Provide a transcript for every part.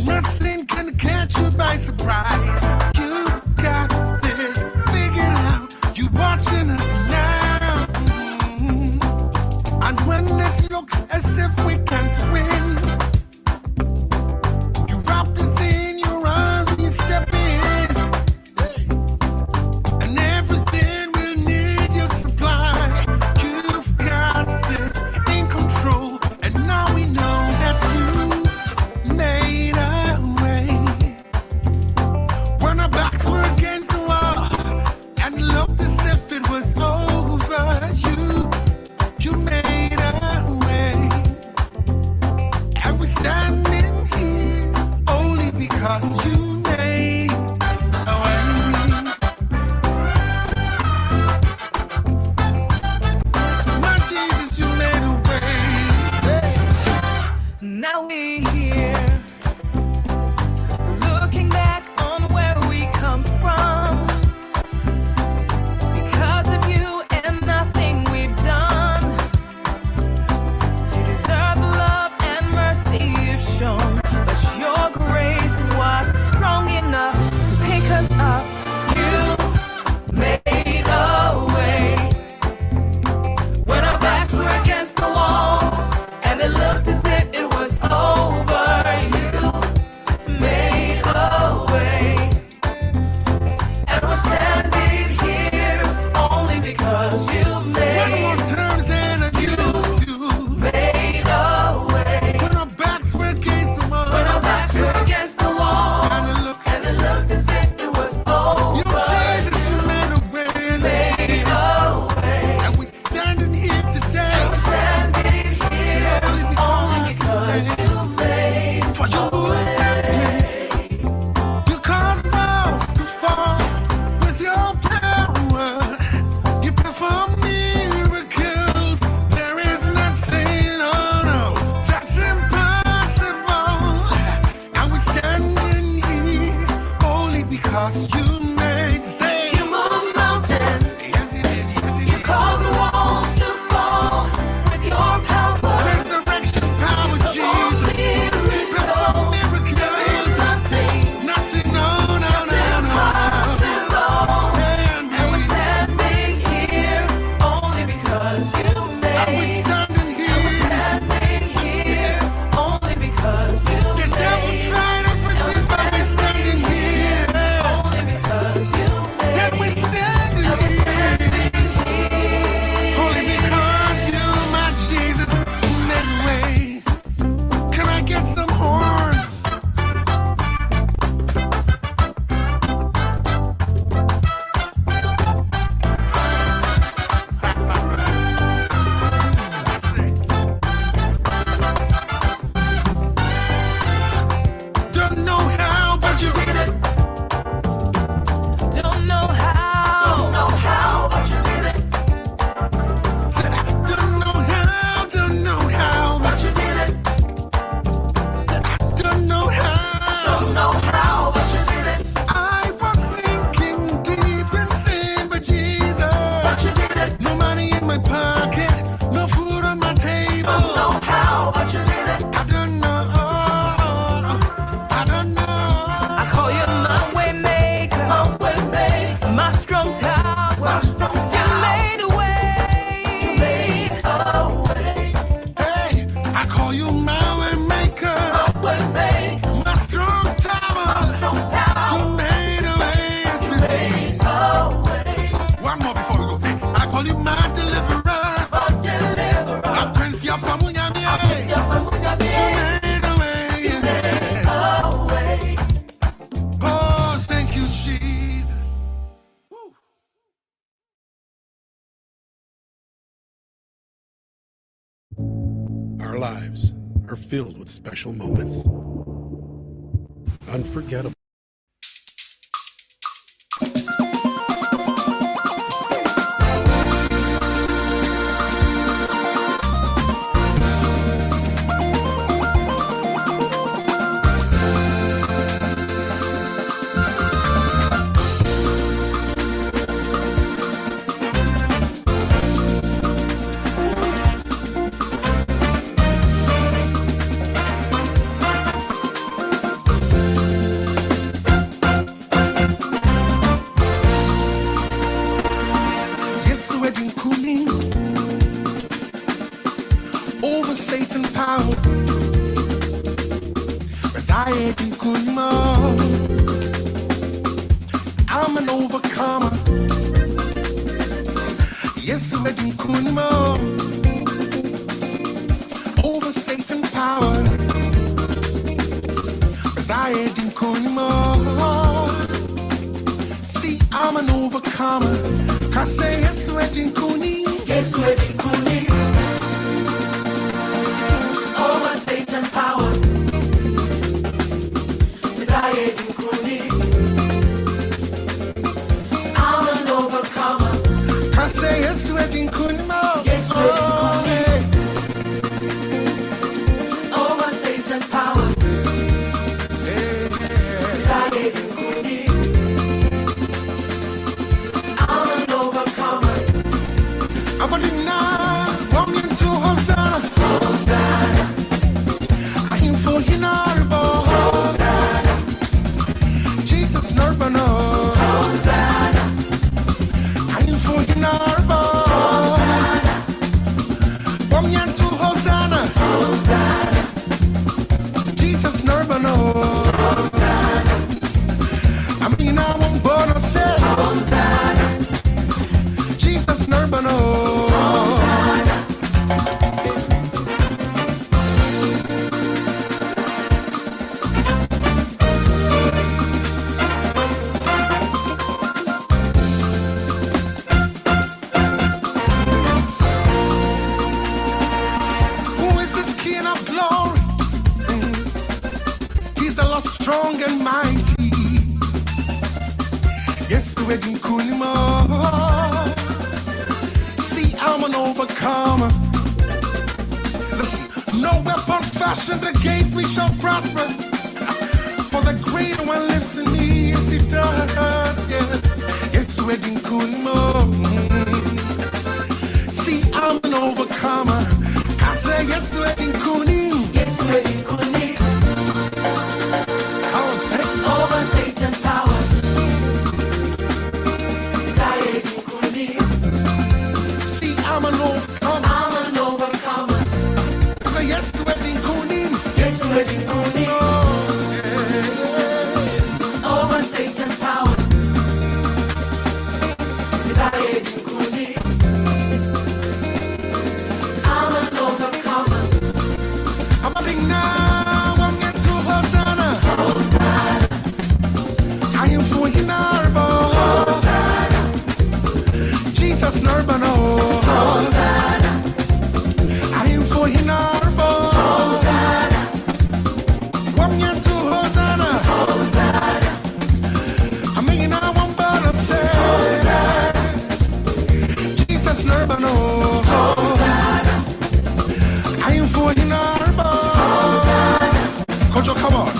Nothing can catch you by surprise. You've got this figured out. You're watching us now. And when it looks as if we can't win, you wrap this in your arms and you step in. And everything we'll need you supply. You've got this in control. And now we know that you made a way. When our backs were against the wall and it looked as if it was over, you made a way. And we're standing here only because you made a way. My Jesus, you made a way. Now we're here, looking back on where we come from. Because of you and nothing we've done to deserve the love and mercy you've shown. But your grace was strong enough to pick us up. You made a way. When our backs were against the wall and it looked as if it was over, you made a way. And we're standing here only because you One made more time, saying that you made a way. when our backs were against the wall. When our backs were against the wall And it looked, and it looked as if it was you over, Jesus, you made a way. made a way. And we're standing here today And we're standing here only only because because you made for your mountains. You cause walls to fall with your power. You perform miracles. There is nothing, oh no, that's impossible. And we're standing here only because you made. Say, you move mountains. yes, you did, yes, you You did. cause the walls to fall with your power. Resurrection power, Jesus. You perform miracles. Nothing, no, no, no, no. And And we're standing here only because you we're made. standing here. Standing here only because you The devil made. tried everything, but we're standing here. Only because you That made. we're standing And we're here. standing here. Only because you, my Jesus, made a way. Can I get some horns? That's it. Don't know how, but you did it. Don't know how, but you did it. Said I don't know how, but you did it. Said I don't know how, but you did it. I was sinking deep in sin, but Jesus, But you did it. no money in my pocket, no food on my table. How, but you did it. I don't know, I don't know. I call you my way maker, my strong tower. You made a way. Hey, I call you my way maker, my strong tower. You made a way, yes, you made. One more before we go. Say, I call you my deliverer. I prince ya from Unyami. You made a way. Oh, thank you, Jesus. Woo. Our lives are filled with special moments. Unforgettable. ain't kunimo. I'm an overcomer. Yes, I'm in kunimo. Over Satan power. 'Cause I ain't in kunimo. See, I'm an overcomer. 'Cause say yes, we're in kuni. Yes, we're in kuni. Over Satan power. 'Cause I ain't in kuni. I'm an overcomer. 'Cause say yes, we're in kunimo. Yes, we're in kuni. Over Satan power. 'Cause I ain't in kuni. I'm an overcomer. I'm a deny, walk into Hosanna. Hosanna. I am for you now, Hosanna. Jesus Narbano. Hosanna. I am for you now, Hosanna. walk into Hosanna. Hosanna. Jesus Narbano. Hosanna. I mean, I won't born to say Hosanna. Jesus Narbano. Who is this King of glory? He's the Lord strong and mighty. Yes, we're in Kunimo. See, I'm an overcomer. Listen, no weapon fashioned against me shall prosper. For the greater one lives in me, yes, he does. Yes, yes, we're in Kunimo. See, I'm an overcomer. I say, yes, we're in Kunim. Yes, we're in kuni. I was saying, Over Satan power. 'Cause I ain't in kuni. see, I'm an overcomer. I'm an overcomer. I say, yes, we're in Kunim. Yes, we're in kuni. Oh, yeah. Over Satan power. 'Cause I ain't in kuni. I'm an overcomer. I'm a ding now, I'm into Hosanna. Hosanna. I am for you now, Hosanna. Jesus Narbano. Hosanna. I am for you now, Hosanna. I'm into Hosanna. Hosanna. I mean, I won't bother say Jesus Narbano. Hosanna. I am for you now, Kojo, come on.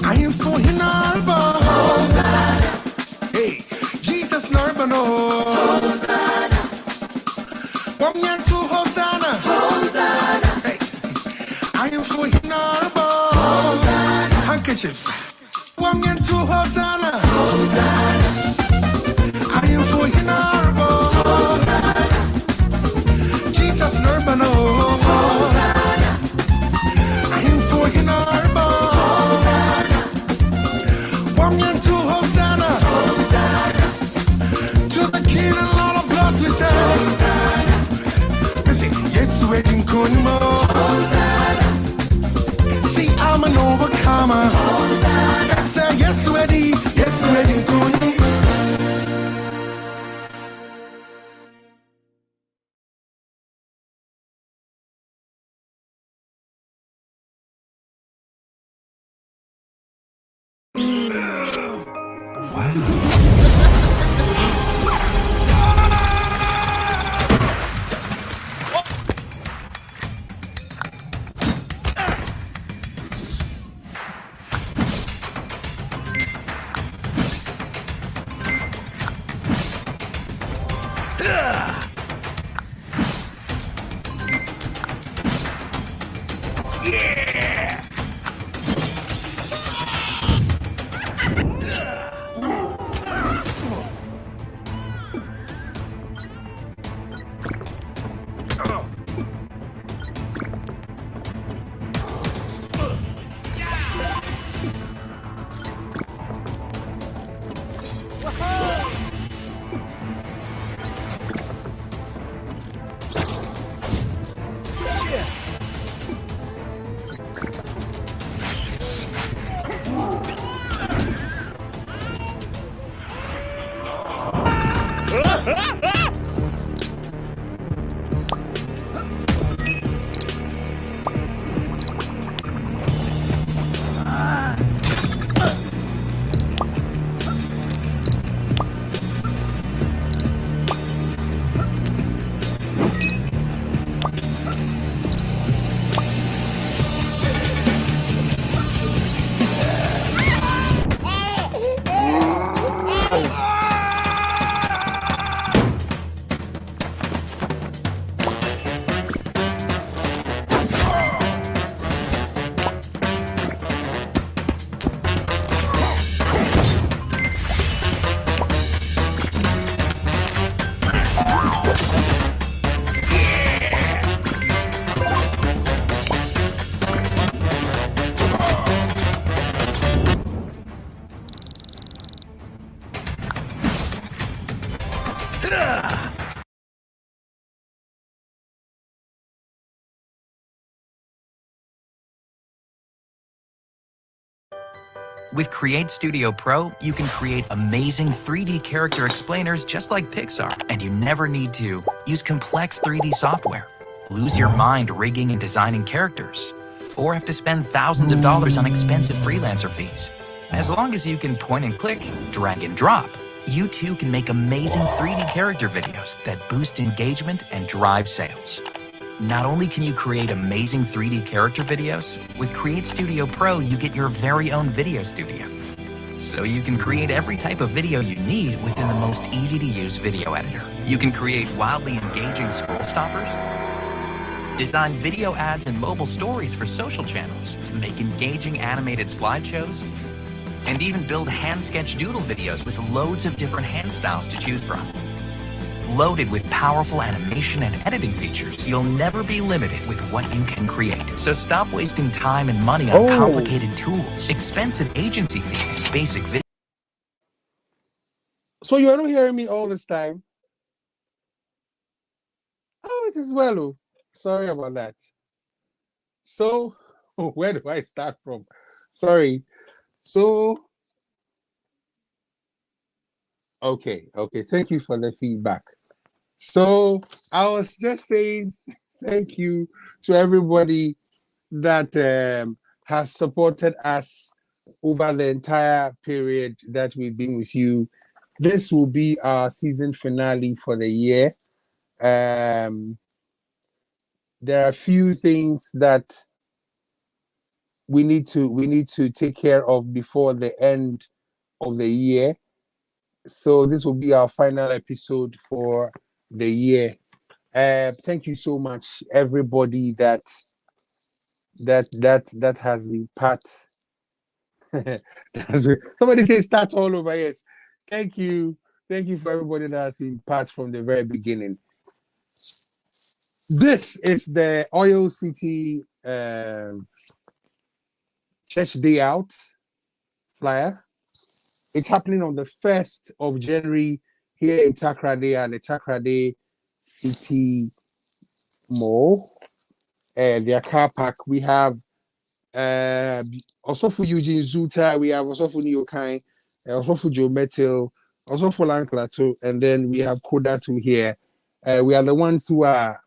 I am for you now, hey, Jesus Narbano. Hosanna. I'm into Hosanna. Hosanna. Hey, I am for you now, handkerchief. I'm into Hosanna. Hosanna. I am for you now, Jesus Narbano. Hosanna. I am for you now, I'm into Hosanna. Hosanna. To the King and Lord of Lords we say. Listen, yes, we're in Kunimo. Hosanna. See, I'm an overcomer. Hosanna. I say, yes, we're in Kunimo. With Create Studio Pro, you can create amazing 3D character explainers just like Pixar, and you never need to use complex 3D software, lose your mind rigging and designing characters, or have to spend thousands of dollars on expensive freelancer fees. As long as you can point and click, drag and drop, you too can make amazing 3D character videos that boost engagement and drive sales. Not only can you create amazing 3D character videos, with Create Studio Pro you get your very own video studio. So you can create every type of video you need within the most easy-to-use video editor. You can create wildly engaging scroll stoppers, design video ads and mobile stories for social channels, make engaging animated slideshows, and even build hand-sketched doodle videos with loads of different hand styles to choose from. Loaded with powerful animation and editing features, you'll never be limited with what you can create. So stop wasting time and money on complicated tools, expensive agency fees, basic video. So you are not hearing me all this time? Oh, it is well. Oh. Sorry about that. So, where do I start from? Sorry. So, okay. Thank you for the feedback. So I was just saying thank you to everybody that has supported us over the entire period that we've been with you. This will be our season finale for the year. There are a few things that we need to take care of before the end of the year. So this will be our final episode for the year. Thank you so much, everybody that has been part. Somebody say start all over. Yes, thank you for everybody that has been part from the very beginning. This is the Oil City Church Day Out flyer. It's happening on the 1st of January here in Takoradi at the Takoradi City Mall. Their car park. We have also for Eugene Zuta, we have also for Neokai, also for Joe Metal, also for Lanklato, and then we have Kodatu here. We are the ones who are,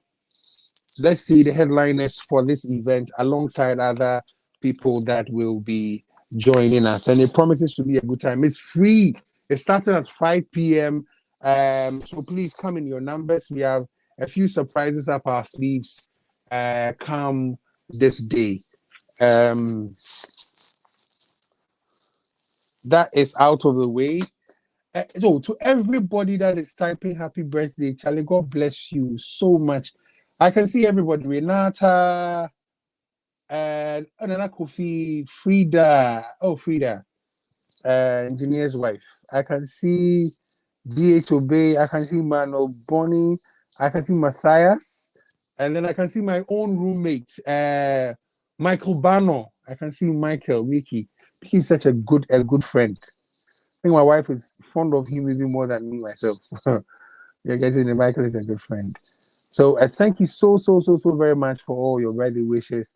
let's see, the headliners for this event alongside other people that will be joining us, and it promises to be a good time. It's free. It started at 5 p.m. So please come in your numbers. We have a few surprises up our sleeves. Come this day. That is out of the way. So to everybody that is typing happy birthday, Charlie, God bless you so much. I can see everybody. Renata and Anana Kofi, Frida. Oh, Frida, engineer's wife. I can see DH Obey. I can see Mano Bonnie. I can see Matthias. And then I can see my own roommate, Michael Bano. I can see Michael, Mickey. He's such a good friend. I think my wife is fond of him even more than me myself. You're getting it. Michael is a good friend. So thank you so very much for all your birthday wishes.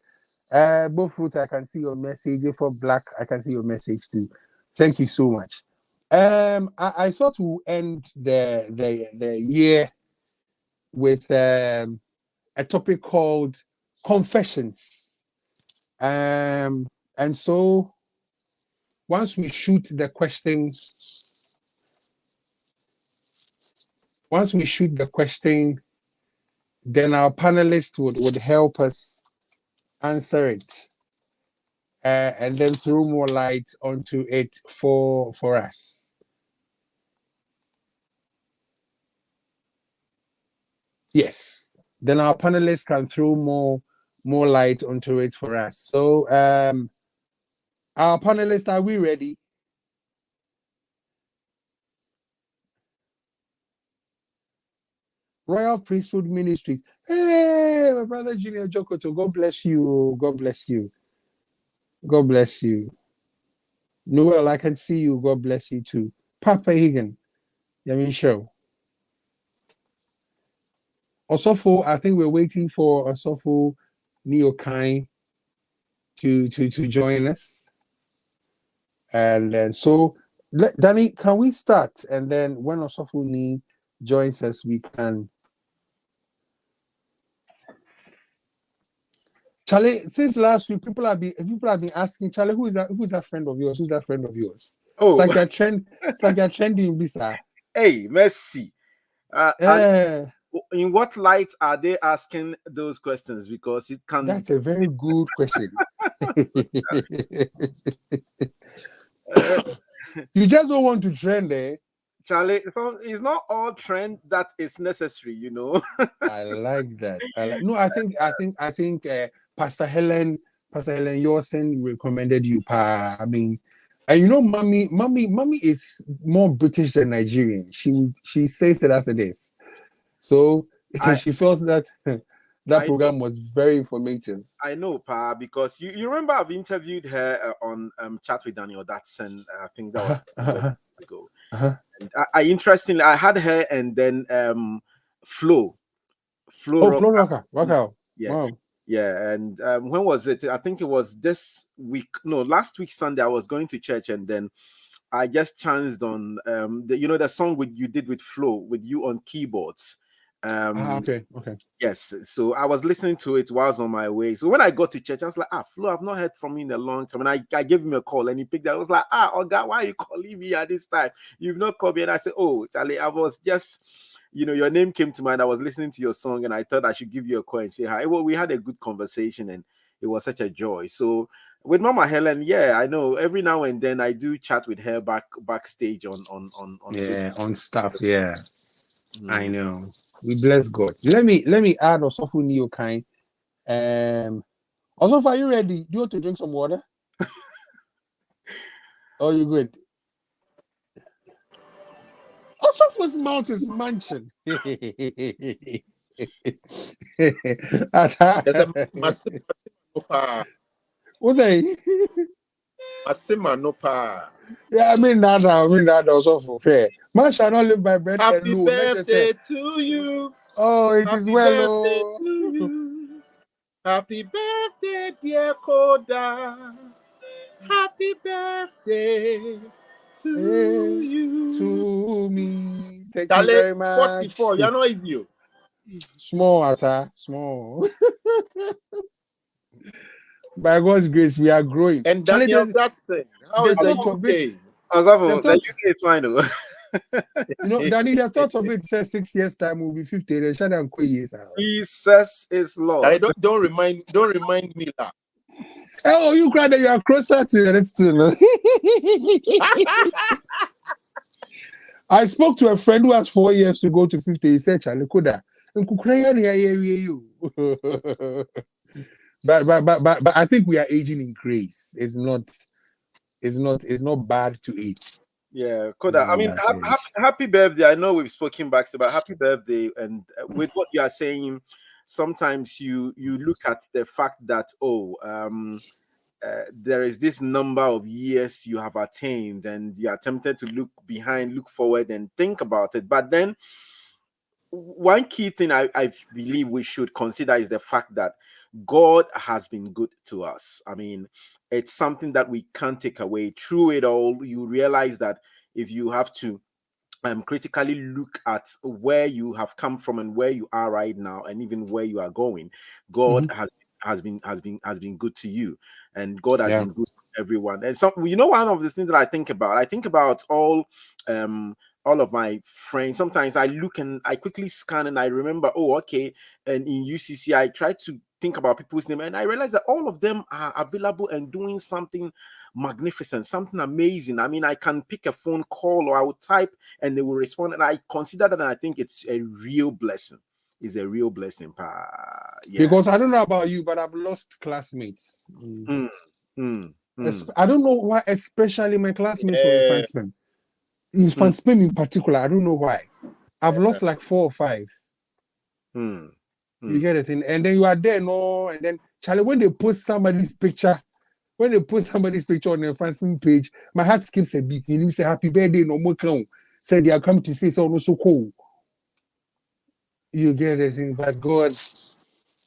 Both Roots, I can see your message. For Black, I can see your message too. Thank you so much. I thought we'll end the year with a topic called confessions. And so once we shoot the question, then our panelists would help us answer it, and then throw more light onto it for us. Yes, then our panelists can throw more light onto it for us. So our panelists, are we ready? Royal Priesthood Ministries. Hey, my brother Junior Jokoto, God bless you. God bless you. God bless you. Noel, I can see you. God bless you too. Papa Higgin. Yamin Show. Osofo, I think we're waiting for Osofo Neokai to join us. And then so Danny, can we start? And then when Osofuni joins us, we can. Charlie, since last week, people have been asking, Charlie, who's that friend of yours? Who's that friend of yours? Oh, It's like you're trending Bisa. Hey, Messi. Yeah, In what light are they asking those questions? Because it can. that's a very good question. You just don't want to trend, eh? Charlie, so it's not all trend that is necessary, you know. I like that. I think Pastor Helen Yorson recommended you. I mean, and you know, mommy is more British than Nigerian. She says it as it is. So she felt that that program was very informative. I know, Pa, because you remember I've interviewed her on Chat with Daniel Datson. I think that was ago. And I interestingly, I had her and then Flo Rocker. Yeah. Wow. Yeah, and when was it? I think it was this week. No, last week Sunday. I was going to church, and then I just chanced on the song you did with Flo, with you on keyboards. Okay. Yes, so I was listening to it while I was on my way. So when I got to church, I was like, Flo, I've not heard from you in a long time. And I gave him a call, and he picked up. I was like, oh God, why are you calling me at this time? You've not called me. And I said, oh, Charlie, I was just, your name came to mind. I was listening to your song, and I thought I should give you a call and say hi. Well, we had a good conversation, and it was such a joy. So with Mama Helen, yeah, I know every now and then I do chat with her backstage on stuff. Yeah, I know. We bless God. Let me add Osofu Neokai. Osofu, are you ready? Do you want to drink some water? Oh, you good? Osofu's mouth is munching. What's that? Masima no pa. Yeah, I mean that also for prayer. Man shall not live by bread Happy alone. birthday to you. Oh, it Happy is well. birthday to you. Happy birthday, dear Koda. Happy birthday to you. To me. Thank Dale, you very much. 44. You know it's you. Small, Ata. Small. By God's grace, we are growing. And Daniel, that's it. How is the UK? The UK is fine. Danny, the thought of it says 6 years time will be 50. Jesus is Lord. Don't remind me that. Oh, you cried that you are closer to it still. I spoke to a friend who has 4 years to go to 50. He said, Charlie Koda. But I think we are aging in grace. It's not bad to age. Yeah, Koda. I mean, happy birthday. I know we've spoken back about happy birthday, and with what you are saying, sometimes you look at the fact that there is this number of years you have attained, and you are tempted to look behind, look forward, and think about it. But then, one key thing I believe we should consider is the fact that God has been good to us. I mean, it's something that we can't take away. Through it all, you realize that if you have to critically look at where you have come from and where you are right now, and even where you are going, God has been good to you, and God has been good to everyone. And so, one of the things that I think about all of my friends. Sometimes I look and I quickly scan and I remember, and in UCC I try to think about people's name, and I realize that all of them are available and doing something magnificent, something amazing. I mean, I can pick a phone call or I would type and they will respond, and I consider that, and I think it's a real blessing. It's a real blessing. Yeah. Because I don't know about you, but I've lost classmates. I don't know why, especially my classmates were in France. In France in particular, I don't know why. I've lost like 4 or 5. You get it? And then you are there, and then Charlie, when they post somebody's picture on the France page, my heart skips a beat. You say happy birthday, no more clown. Say they are coming to say so no so cool. You get it? But God,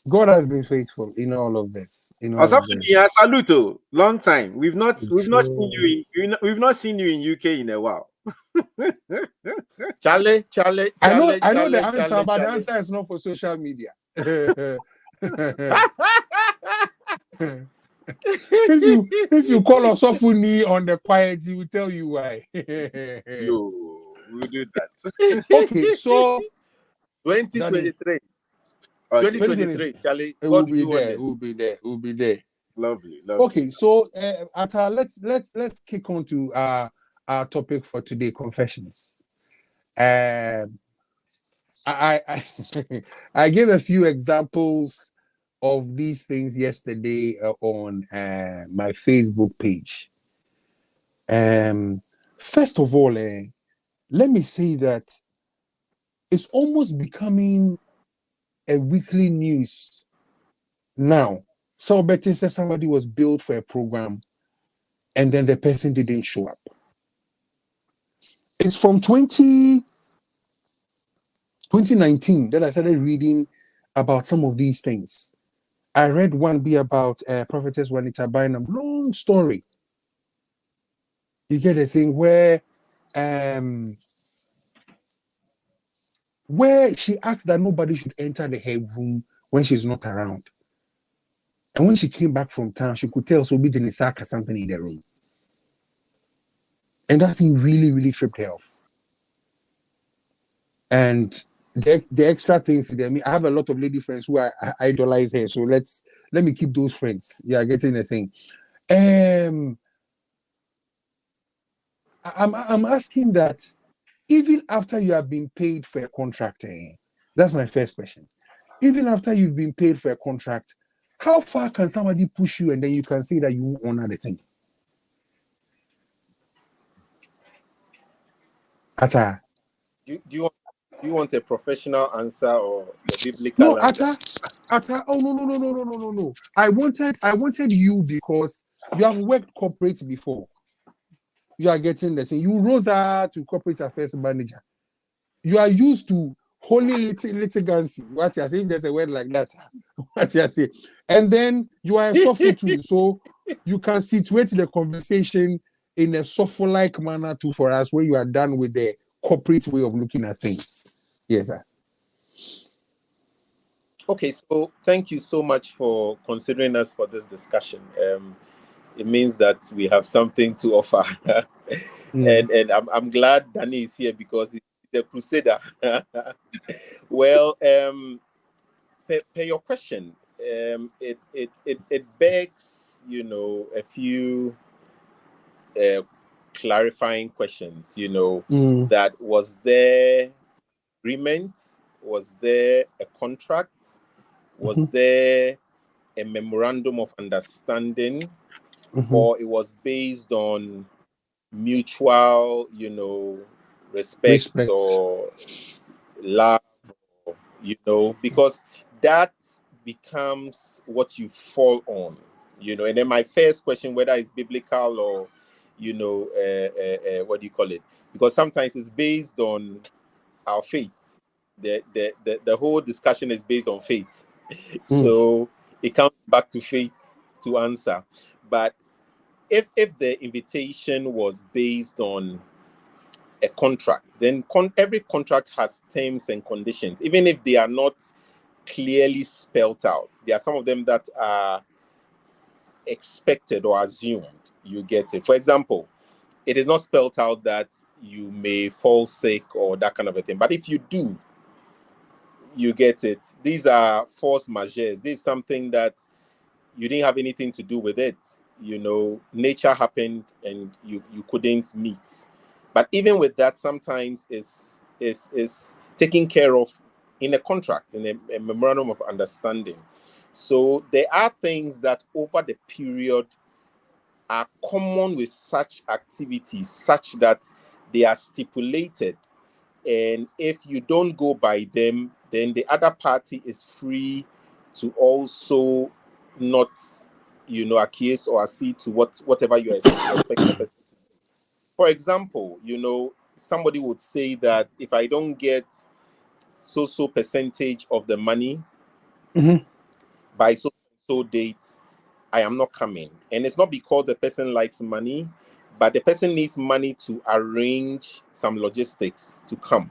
God has been faithful in all of this. In all of this. Saluto, long time. We've not True. seen you in we've not seen you in UK in a while. Charlie. I know the answer, but the answer is not for social media. if you call us Osofuni on the quiet, he will tell you why. Yo, we'll do that. Okay, so 2023. 2023, Charlie. We'll be there. Lovely. Okay, so Atta, let's kick on to our topic for today, confessions. I I gave a few examples of these things yesterday on my Facebook page. First of all, let me say that it's almost becoming a weekly news now. So Betty says somebody was billed for a program and then the person didn't show up. It's from 2019 that I started reading about some of these things. I read one be about Prophetess Juanita Bynum. Long story. You get a thing where she asked that nobody should enter the hair room when she's not around. And when she came back from town, she could tell Sobi Denisaka something in the room. And that thing really, really tripped her off. And the extra things, I mean, I have a lot of lady friends who I idolize her. So let me keep those friends. Yeah, getting the thing. I'm asking that even after you have been paid for a contract, that's my first question. Even after you've been paid for a contract, how far can somebody push you and then you can say that you won't honor the thing? Atta. Do you want a professional answer or a biblical answer? Atta. Oh no. I wanted you because you have worked corporate before. You are getting the thing. You rose out to corporate affairs manager. You are used to holy litigancy. What you say? If there's a word like that, what you say? And then you are a software too, so you can situate the conversation in a software-like manner too for us, where you are done with the corporate way of looking at things. Yes, sir. Okay, so thank you so much for considering us for this discussion. It means that we have something to offer. And I'm glad Danny is here because he's a crusader. Well, per your question, it begs, a few clarifying questions, that was there agreement? Was there a contract? Was there a memorandum of understanding? Or it was based on mutual, respect or love, or, because that becomes what you fall on, And then my first question, whether it's biblical or, what do you call it? Because sometimes it's based on our faith. The whole discussion is based on faith. So it comes back to faith to answer. But if the invitation was based on a contract, then every contract has terms and conditions, even if they are not clearly spelled out. There are some of them that are expected or assumed. You get it. For example, it is not spelled out that you may fall sick or that kind of a thing. But if you do, you get it. These are force majeures. This is something that you didn't have anything to do with it. Nature happened and you couldn't meet. But even with that, sometimes is taken care of in a contract, in a memorandum of understanding. So there are things that over the period are common with such activities, such that they are stipulated. And if you don't go by them, then the other party is free to also not, acquiesce or accede to whatever you are expecting the person to do. For example, somebody would say that if I don't get so percentage of the money, by so date, I am not coming. And it's not because the person likes money, but the person needs money to arrange some logistics to come.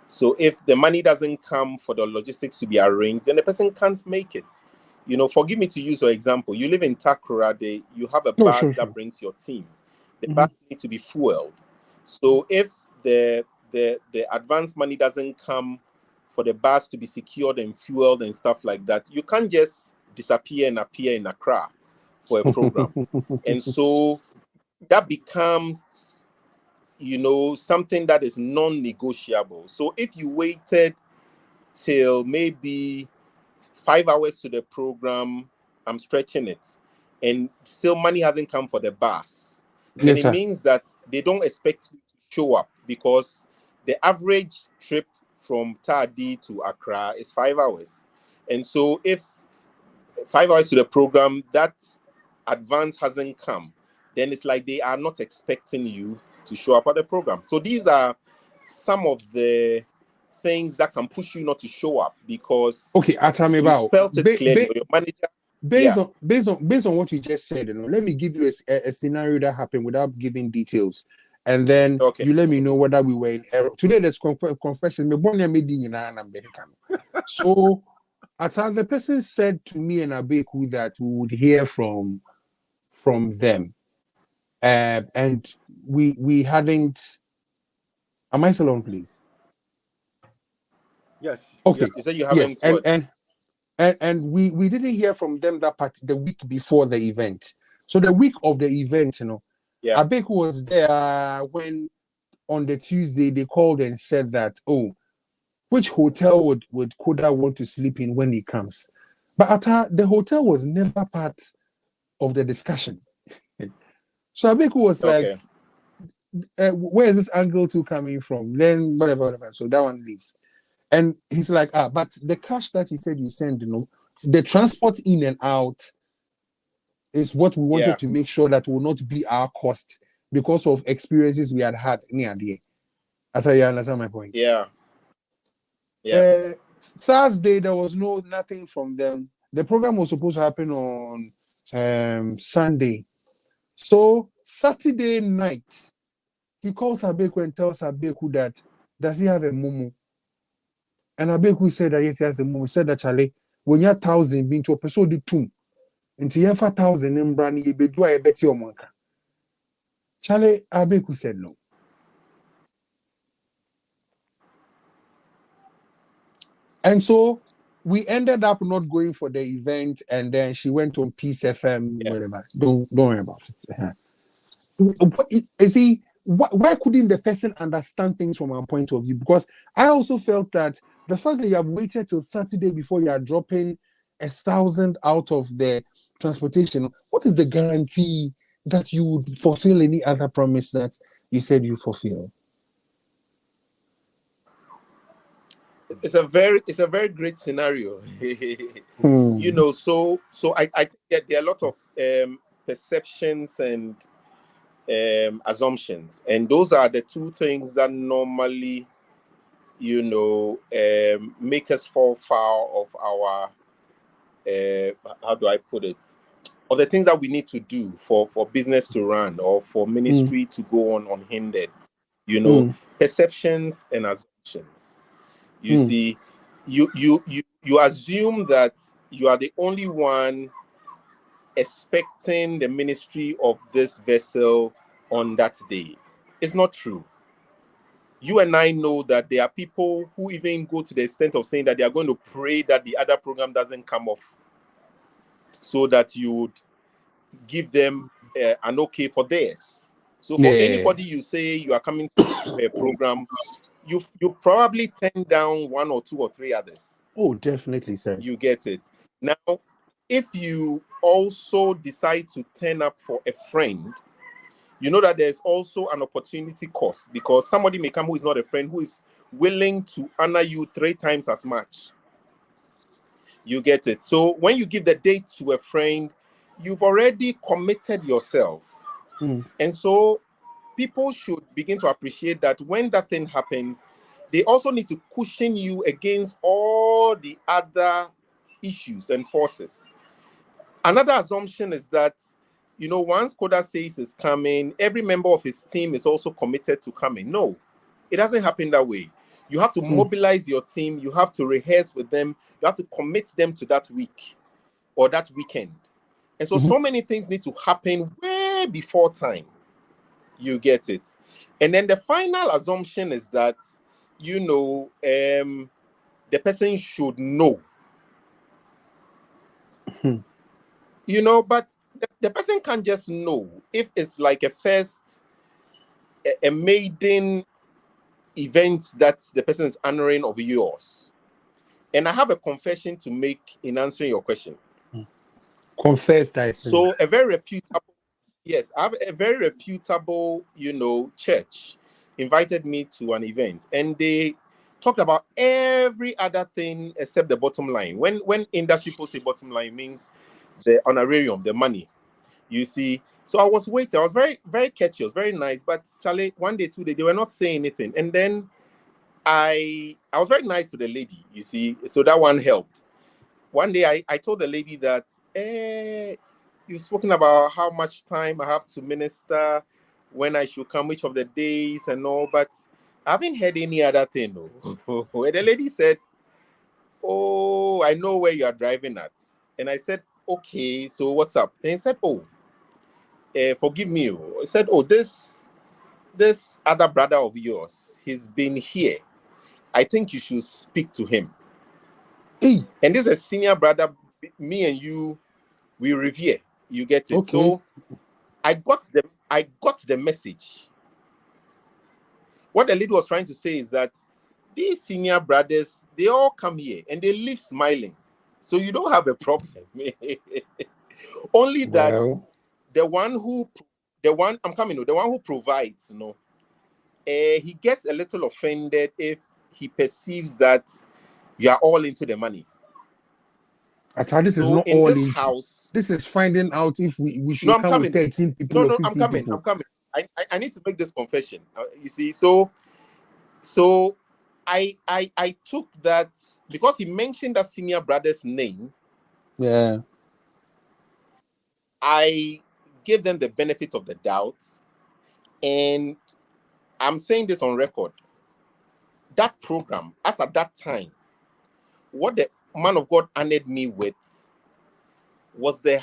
So if the money doesn't come for the logistics to be arranged, then the person can't make it. You know, forgive me to use your example. You live in Takura, you have a Oh, bus sure, that sure. brings your team. The Mhm. bus needs to be fueled. So if the advance money doesn't come for the bus to be secured and fueled and stuff like that, you can't just disappear and appear in Accra for a program. And so that becomes, you know, something that is non-negotiable. So if you waited till maybe 5 hours to the program, I'm stretching it, and still money hasn't come for the bus, then Yes, it sir. means that they don't expect you to show up, because the average trip from Tadi to Accra is 5 hours. And so if 5 hours to the program, that advance hasn't come, then it's like they are not expecting you to show up at the program. So these are some of the things that can push you not to show up, because Okay, you Atameba, spelt it clearly, or your manager. based Yeah. on what you just said, you know, let me give you a scenario that happened without giving details, and then Okay. you let me know whether we were in error. Today, there's confession. So, as the person said to me and Abeku that we would hear from them, and we hadn't. Am I still on, please? Yes. Okay. You said you Yes, haven't what? and we didn't hear from them that part the week before the event. So the week of the event, you know, Yeah. Abeku was there when on the Tuesday they called and said that, oh, which hotel would Koda want to sleep in when he comes? But the hotel was never part of the discussion. So Abeku was like, Okay. where is this angle two coming from? Then whatever. So that one leaves. And he's like, but the cash that you said you send, you know, the transport in and out is what we wanted Yeah. to make sure that will not be our cost because of experiences we had near there. As I understand my point. Yeah. Yeah. Thursday there was nothing from them. The program was supposed to happen on Sunday. So Saturday night, he calls Abeku and tells Abeku that does he have a mumu? And Abeku said that yes, he has a mumu. He said that Charlie, when you're 1,000 being to episode 2, until you're 1,000 in brand, you be do a bet your monka. Charlie Abeku said no. And so we ended up not going for the event, and then she went on Peace FM, Yeah. whatever. Don't worry about it. You see, why couldn't the person understand things from our point of view? Because I also felt that the fact that you have waited till Saturday before you are dropping 1,000 out of the transportation, what is the guarantee that you would fulfill any other promise that you said you fulfill? It's a very great scenario. You Hmm. know, so I think that there are a lot of perceptions and assumptions, and those are the two things that normally, you know, make us fall foul of our how do I put it, of the things that we need to do for business to run, or for ministry to go on unhindered. You know, Hmm. perceptions and assumptions. You Hmm. see, you assume that you are the only one expecting the ministry of this vessel on that day. It's not true. You and I know that there are people who even go to the extent of saying that they are going to pray that the other program doesn't come off, so that you would give them an okay for theirs. So for Yeah. anybody you say you are coming to a program, you probably turn down one or two or three others. Oh, definitely, sir. You get it. Now, if you also decide to turn up for a friend, you know that there's also an opportunity cost, because somebody may come who is not a friend, who is willing to honor you 3 times as much. You get it. So when you give the date to a friend, you've already committed yourself. Hmm. And so people should begin to appreciate that when that thing happens, they also need to cushion you against all the other issues and forces. Another assumption is that, once Koda says is coming, every member of his team is also committed to coming. No, it doesn't happen that way. You have to mobilize your team. You have to rehearse with them. You have to commit them to that week or that weekend. And so many things need to happen way before time. You get it. And then the final assumption is that, the person should know. But the person can't just know if it's like a maiden event that the person is honoring of yours. And I have a confession to make in answering your question. Confess that. So a very reputable, yes, I have a very reputable, church invited me to an event, and they talked about every other thing except the bottom line. When industry people say bottom line, means the honorarium, the money. You see, so I was waiting. I was very, very catchy. It was very nice. But Charlie, one day, 2 days, they were not saying anything. And then I was very nice to the lady, you see. So that one helped. One day I told the lady that, you've spoken about how much time I have to minister, when I should come, which of the days and all, but I haven't heard any other thing. No. And the lady said, oh, I know where you are driving at. And I said, okay, so what's up? And he said, oh, forgive me. He said, oh, this other brother of yours, he's been here. I think you should speak to him. Hey. And this is a senior brother, me and you, we revere. You get it. Okay. So I got the message. What the lady was trying to say is that these senior brothers, they all come here and they leave smiling. So you don't have a problem. Only that the one who provides, he gets a little offended if he perceives that you are all into the money. This is not in all this into. House. This is finding out if we should come with 13 people or 15 people. I'm coming. I need to make this confession. You see, so I took that because he mentioned that senior brother's name. Yeah. I gave them the benefit of the doubt, and I'm saying this on record. That program, as at that time, what the man of God honored me with was the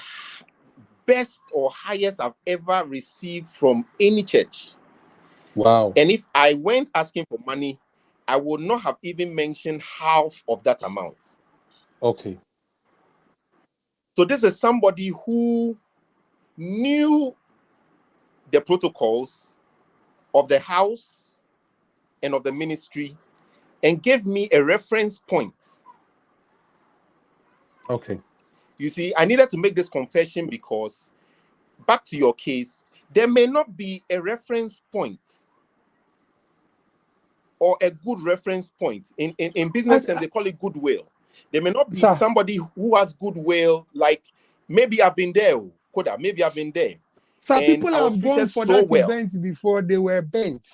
best or highest I've ever received from any church. Wow. And if I went asking for money, I would not have even mentioned half of that amount. Okay. So this is somebody who knew the protocols of the house and of the ministry and gave me a reference point. Okay. You see, I needed to make this confession because, back to your case, there may not be a reference point or a good reference point. In business terms, they call it goodwill. There may not be somebody who has goodwill, like maybe I've been there, Koda, maybe I've been there. So people have gone for that event before they were bent.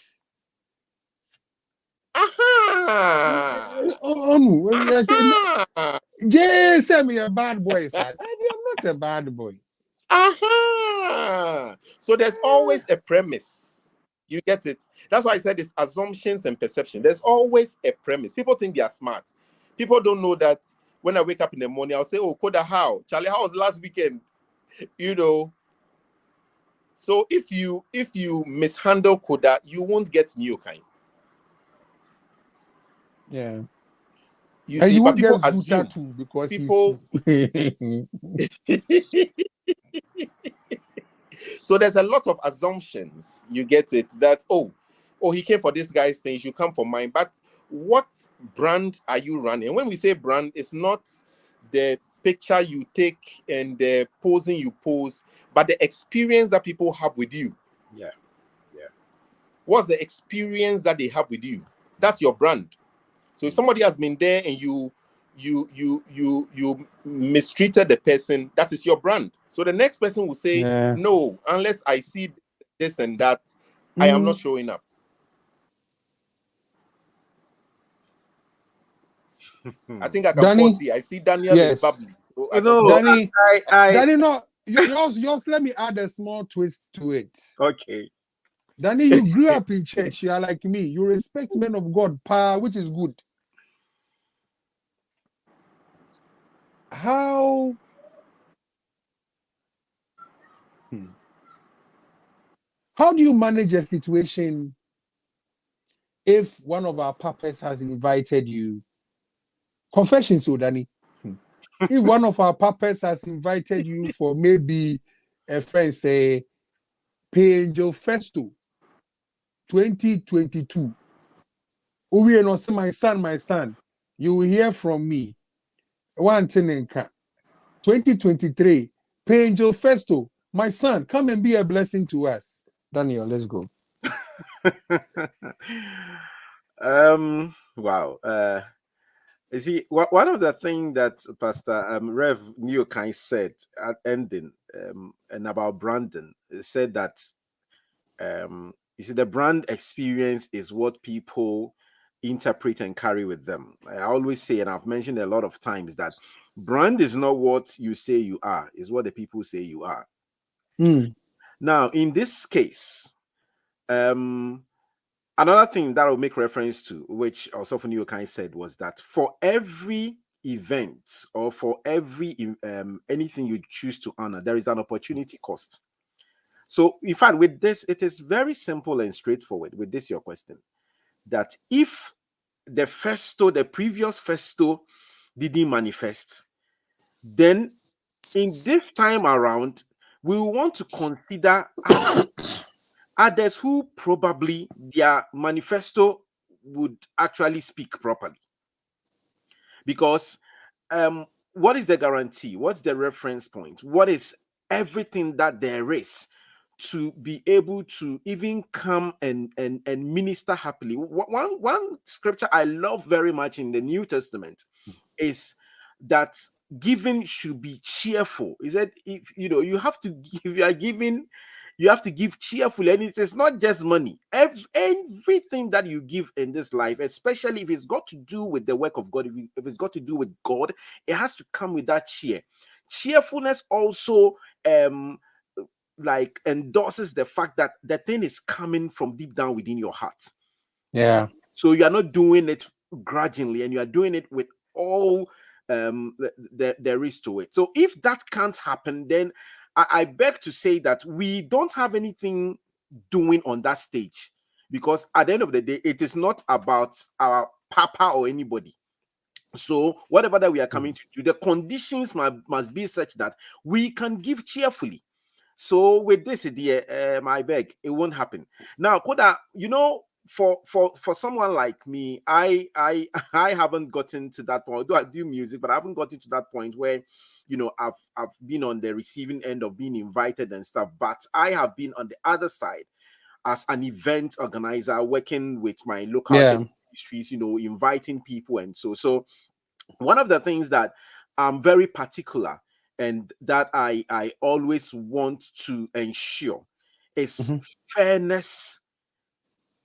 Jay send me a bad boy, sir. I'm not a bad boy. So there's always a premise. You get it? That's why I said it's assumptions and perception. There's always a premise. People think they are smart. People don't know that when I wake up in the morning, I'll say, oh, Koda, how? Charlie, how was last weekend? So if you mishandle Koda, you won't get new kind. Yeah. You see, you but people get assume too because people. So there's a lot of assumptions. You get it? That oh, he came for this guy's thing. You come for mine. But what brand are you running? When we say brand, it's not the picture you take and the posing you pose, but the experience that people have with you. Yeah. What's the experience that they have with you? That's your brand. So if somebody has been there and you mistreated the person, that is your brand. So the next person will say, no, unless I see this and that, I am not showing up. I think I can Danny? pause here. I see Daniel Yes. is bubbly. So I can No, pause. Danny, I Danny, no, yours, let me add a small twist to it. okay. Danny, you grew up in church. You are like me. You respect men of God, which is good. How do you manage a situation if one of our papas has invited you? Confession, so Danny. If one of our papas has invited you for maybe a friend, say, Pay Angel Festo 2022. Uwe no say, my son, you will hear from me. One thing in 2023, Pay Angel Festo, my son, come and be a blessing to us. Daniel, let's go. Wow. You see, one of the things that Pastor Rev Neokai said at ending and about Brandon said that you see the brand experience is what people interpret and carry with them. I always say, and I've mentioned a lot of times, that brand is not what you say you are, is what the people say you are. Now, in this case, another thing that I'll make reference to, which also for Neokai said, was that for every event or for every anything you choose to honor, there is an opportunity cost. So, in fact, with this, it is very simple and straightforward. With this, your question, that if the previous festo didn't manifest, then in this time around, we want to consider others who probably their manifesto would actually speak properly. Because what is the guarantee? What's the reference point? What is everything that there is to be able to even come and minister happily? One scripture I love very much in the New Testament is that giving should be cheerful. He said, if you have to give, you are giving, you have to give cheerfully, and it is not just money. Everything that you give in this life, especially if it's got to do with the work of God, if it's got to do with God, it has to come with that cheerfulness. Also, like endorses the fact that the thing is coming from deep down within your heart. Yeah. So you are not doing it grudgingly, and you are doing it with all there is to it. So if that can't happen, then I beg to say that we don't have anything doing on that stage, because at the end of the day, it is not about our papa or anybody. So whatever that we are coming to do, the conditions must be such that we can give cheerfully. So with this idea, I beg, it won't happen. Now, Koda, for someone like me, I I haven't gotten to that point. Although I do music, but I haven't gotten to that point where I've been on the receiving end of being invited and stuff. But I have been on the other side as an event organizer, working with my local church ministries, inviting people, and so one of the things that I'm very particular and that I always want to ensure is fairness,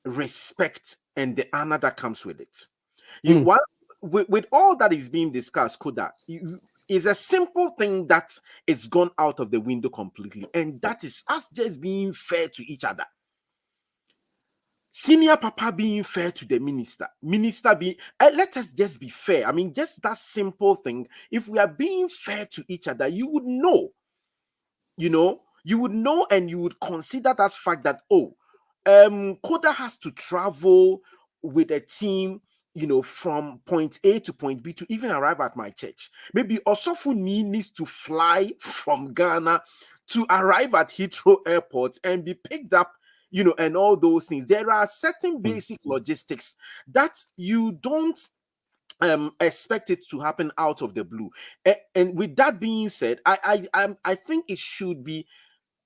respect, and the honor that comes with it. With all that is being discussed, Koda, is a simple thing that is gone out of the window completely, and that is us just being fair to each other. Senior papa being fair to the minister being, let us just be fair. I mean, just that simple thing. If we are being fair to each other, you would know, and you would consider that fact that, Koda has to travel with a team, from point A to point B to even arrive at my church. Maybe Osofuni needs to fly from Ghana to arrive at Heathrow Airport and be picked up, and all those things. There are certain basic logistics that you don't expect it to happen out of the blue. And with that being said, I think it should be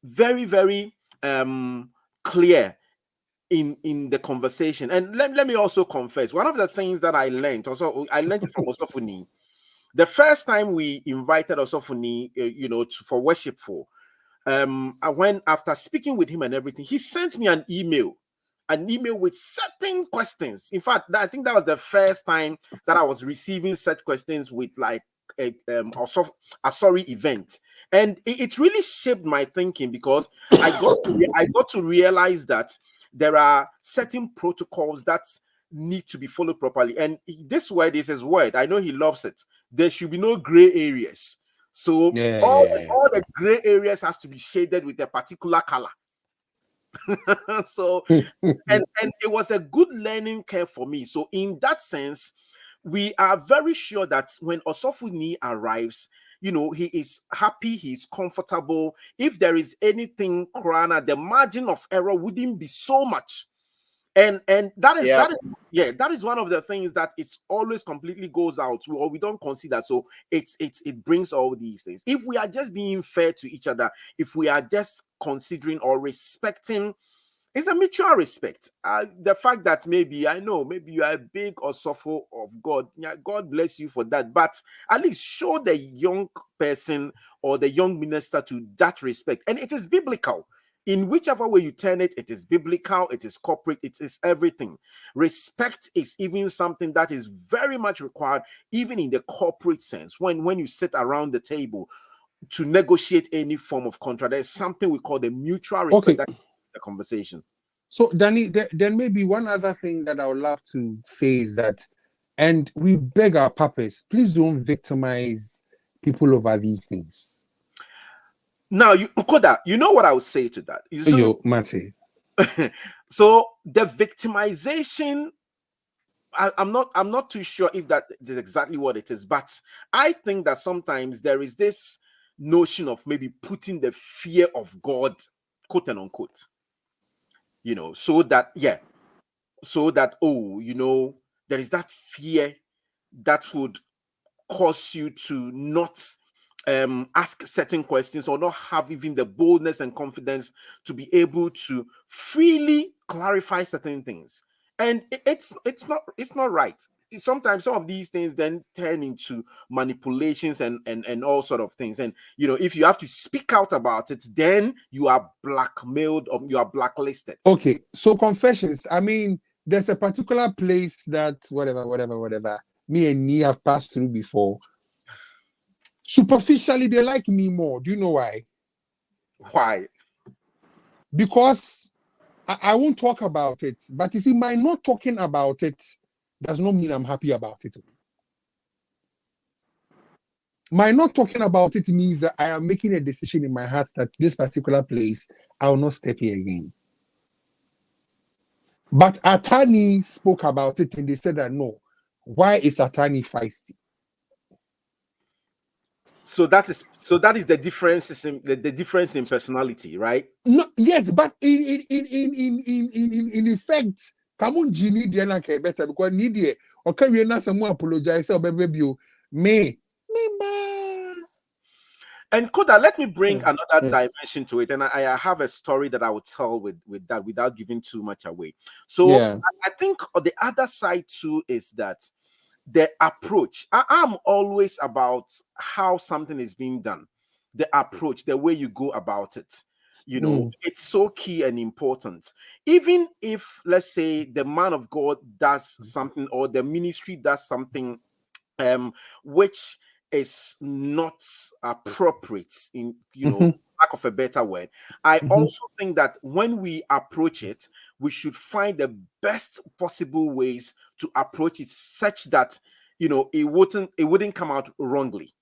very, very clear in the conversation. And let me also confess, one of the things that I learned it from Osofuni. The first time we invited Osofuni, for worshipful, when after speaking with him and everything, he sent me an email an email with certain questions. In fact, I think that was the first time that I was receiving such questions with like a sorry event, and it really shaped my thinking, because I got to realize that there are certain protocols that need to be followed properly. And this word is his word. I know he loves it. There should be no gray areas. So all the gray areas has to be shaded with a particular color. So and it was a good learning curve for me. So in that sense, we are very sure that when Osofuni arrives, he is happy, he's comfortable. If there is anything, Krana, the margin of error wouldn't be so much. And that is one of the things that it's always completely goes out, or we don't consider. So it brings all these things. If we are just being fair to each other, if we are just considering or respecting, it's a mutual respect. The fact that maybe you are a big or suffer of God, yeah, God bless you for that. But at least show the young person or the young minister to that respect. And it is biblical. In whichever way you turn it, it is biblical, it is corporate, it is everything. Respect is even something that is very much required, even in the corporate sense. When you sit around the table to negotiate any form of contract, there's something we call the mutual respect. Okay. The conversation. So, Danny, then maybe one other thing that I would love to say is that, and we beg our papas, please don't victimize people over these things. Now, Koda, you know what I would say to that? Mate. So the victimization, I'm not too sure if that is exactly what it is, but I think that sometimes there is this notion of maybe putting the fear of God, quote and unquote, so that there is that fear that would cause you to not ask certain questions, or not have even the boldness and confidence to be able to freely clarify certain things. And it's not right. Sometimes some of these things then turn into manipulations and all sort of things. And if you have to speak out about it, then you are blackmailed or you are blacklisted. Okay, so confessions. I mean, there's a particular place that whatever, me and me have passed through before. Superficially, they like me more. Do you know why? Why? Because I won't talk about it. But you see, my not talking about it does not mean I'm happy about it. My not talking about it means that I am making a decision in my heart that this particular place, I will not step here again. But Atani spoke about it and they said that no. Why is Atani feisty? So that is the difference in the difference in personality, right? No, yes, but in effect, come on, Jimmy, better because need okay, we not someone apologize or baby me. And Koda, let me bring another dimension to it, and I have a story that I would tell with that without giving too much away. So I think the other side too is that the approach. I'm always about how something is being done, the approach, the way you go about it. It's so key and important. Even if, let's say, the man of God does something or the ministry does something which is not appropriate, in lack of a better word, I also think that when we approach it, we should find the best possible ways to approach it such that it wouldn't come out wrongly.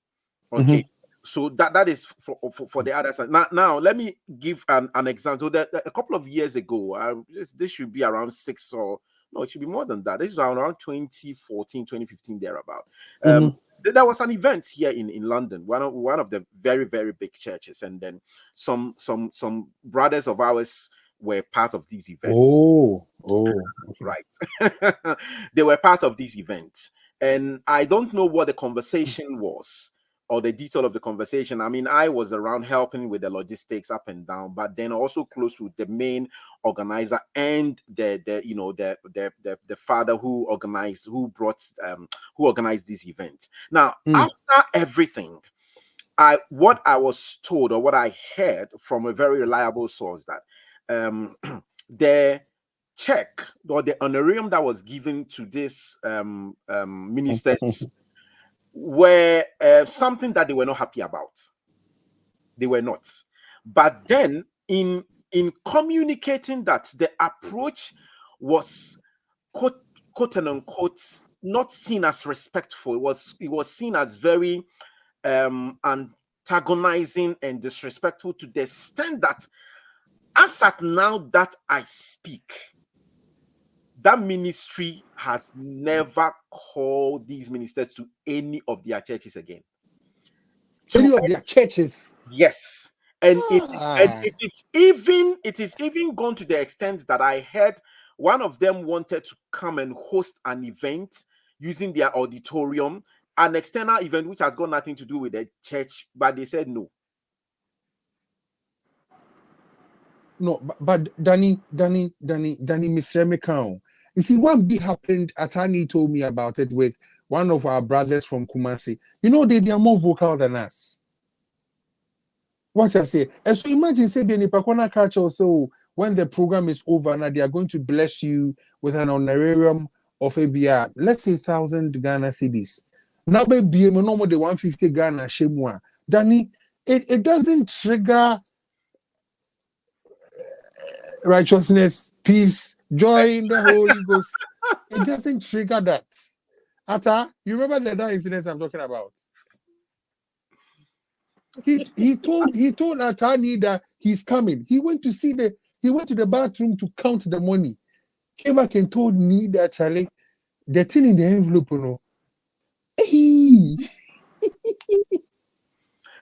Okay. So that is for the other side. Now let me give an example. A couple of years ago, this should be around it should be more than that. This is around 2014, 2015, thereabout. There was an event here in London, one of the very, very big churches, and then some brothers of ours were part of these events. Right. They were part of these events, and I don't know what the conversation was or the detail of the conversation. I mean, I was around helping with the logistics up and down, but then also close with the main organizer and the father who organized this event. Now, after everything, what I was told or what I heard from a very reliable source that the check or the honorarium that was given to these ministers were something that they were not happy about. They were not. But then in communicating that, the approach was quote and unquote not seen as respectful. It was seen as very antagonizing and disrespectful, to the extent that as at now that I speak, that ministry has never called these ministers to any of their churches again. Any of their churches? Yes. And it is even gone to the extent that I heard one of them wanted to come and host an event using their auditorium, an external event which has got nothing to do with the church, but they said no. No, but Danny, Miss Remekao. You see, one big happened. Atani told me about it with one of our brothers from Kumasi. You know, they are more vocal than us. What I say? And so imagine, say, Pakwana culture, so when the program is over, now they are going to bless you with an honorarium of a let's say 1,000 Ghana cedis. Now, baby, no more the 150 Ghana shemwa. Danny, it doesn't trigger righteousness, peace, joy in the Holy Ghost. It doesn't trigger that. Ata, you remember that incident I'm talking about? He told Atani that he's coming. He went to the bathroom to count the money. Came back and told me that Charlie, the thing in the envelope, you know.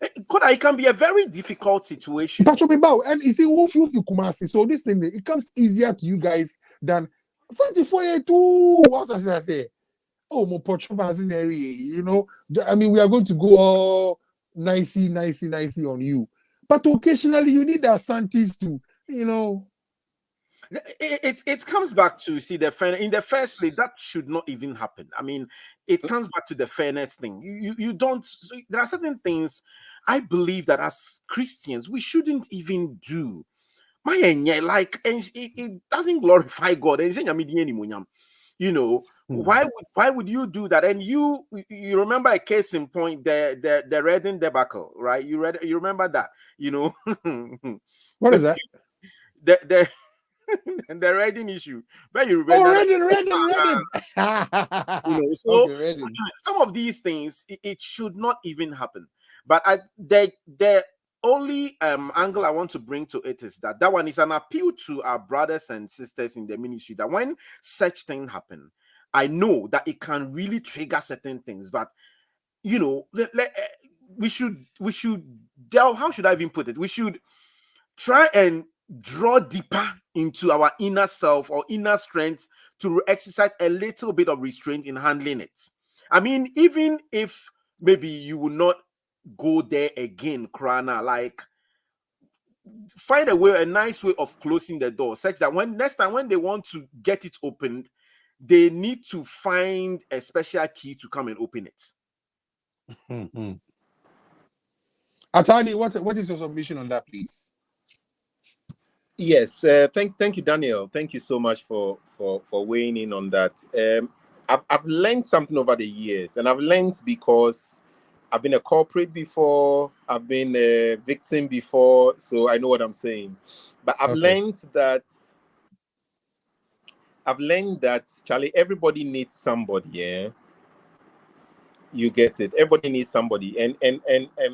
It can be a very difficult situation. And you see, Kumasi. So this thing, it comes easier to you guys than 24 years too. What does I say? Oh, you know. I mean, we are going to go all nicey on you, but occasionally you need the Santis to, you know. It comes back to see the fairness. In the first place, that should not even happen. I mean, it comes back to the fairness thing. You don't. There are certain things I believe that as Christians we shouldn't even do. Like, it doesn't glorify God. You know, why would you do that? And you remember a case in point, the Reading debacle, right? You remember that, you know. What is that? The the Reading issue. But you remember Reading. You know, so okay, some of these things it should not even happen. But the only angle I want to bring to it is that one is an appeal to our brothers and sisters in the ministry, that when such things happen, I know that it can really trigger certain things, but you know, we should delve. How should I even put it? We should try and draw deeper into our inner self or inner strength to exercise a little bit of restraint in handling it. I mean, even if maybe you will not go there again, Krana, like find a nice way of closing the door, such that next time when they want to get it opened, they need to find a special key to come and open it. Mm-hmm. Atani, what is your submission on that, please? Yes, thank you, Daniel. Thank you so much for weighing in on that. I've learned something over the years, and I've learned because I've been a corporate before, I've been a victim before, so I know what I'm saying. But I've learned that Charlie, everybody needs somebody. Yeah, you get it. Everybody needs somebody, and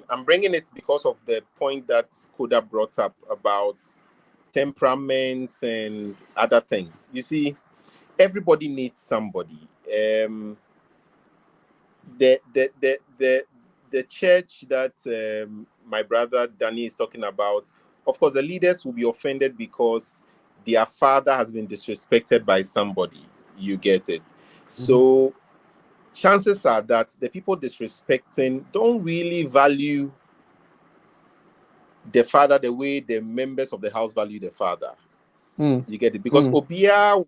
I'm bringing it because of the point that Koda brought up about temperaments and other things. You see, everybody needs somebody. The church that my brother Danny is talking about, of course, the leaders will be offended because their father has been disrespected by somebody. You get it. So chances are that the people disrespecting don't really value the father the way the members of the house value the father. You get it? Because Obia,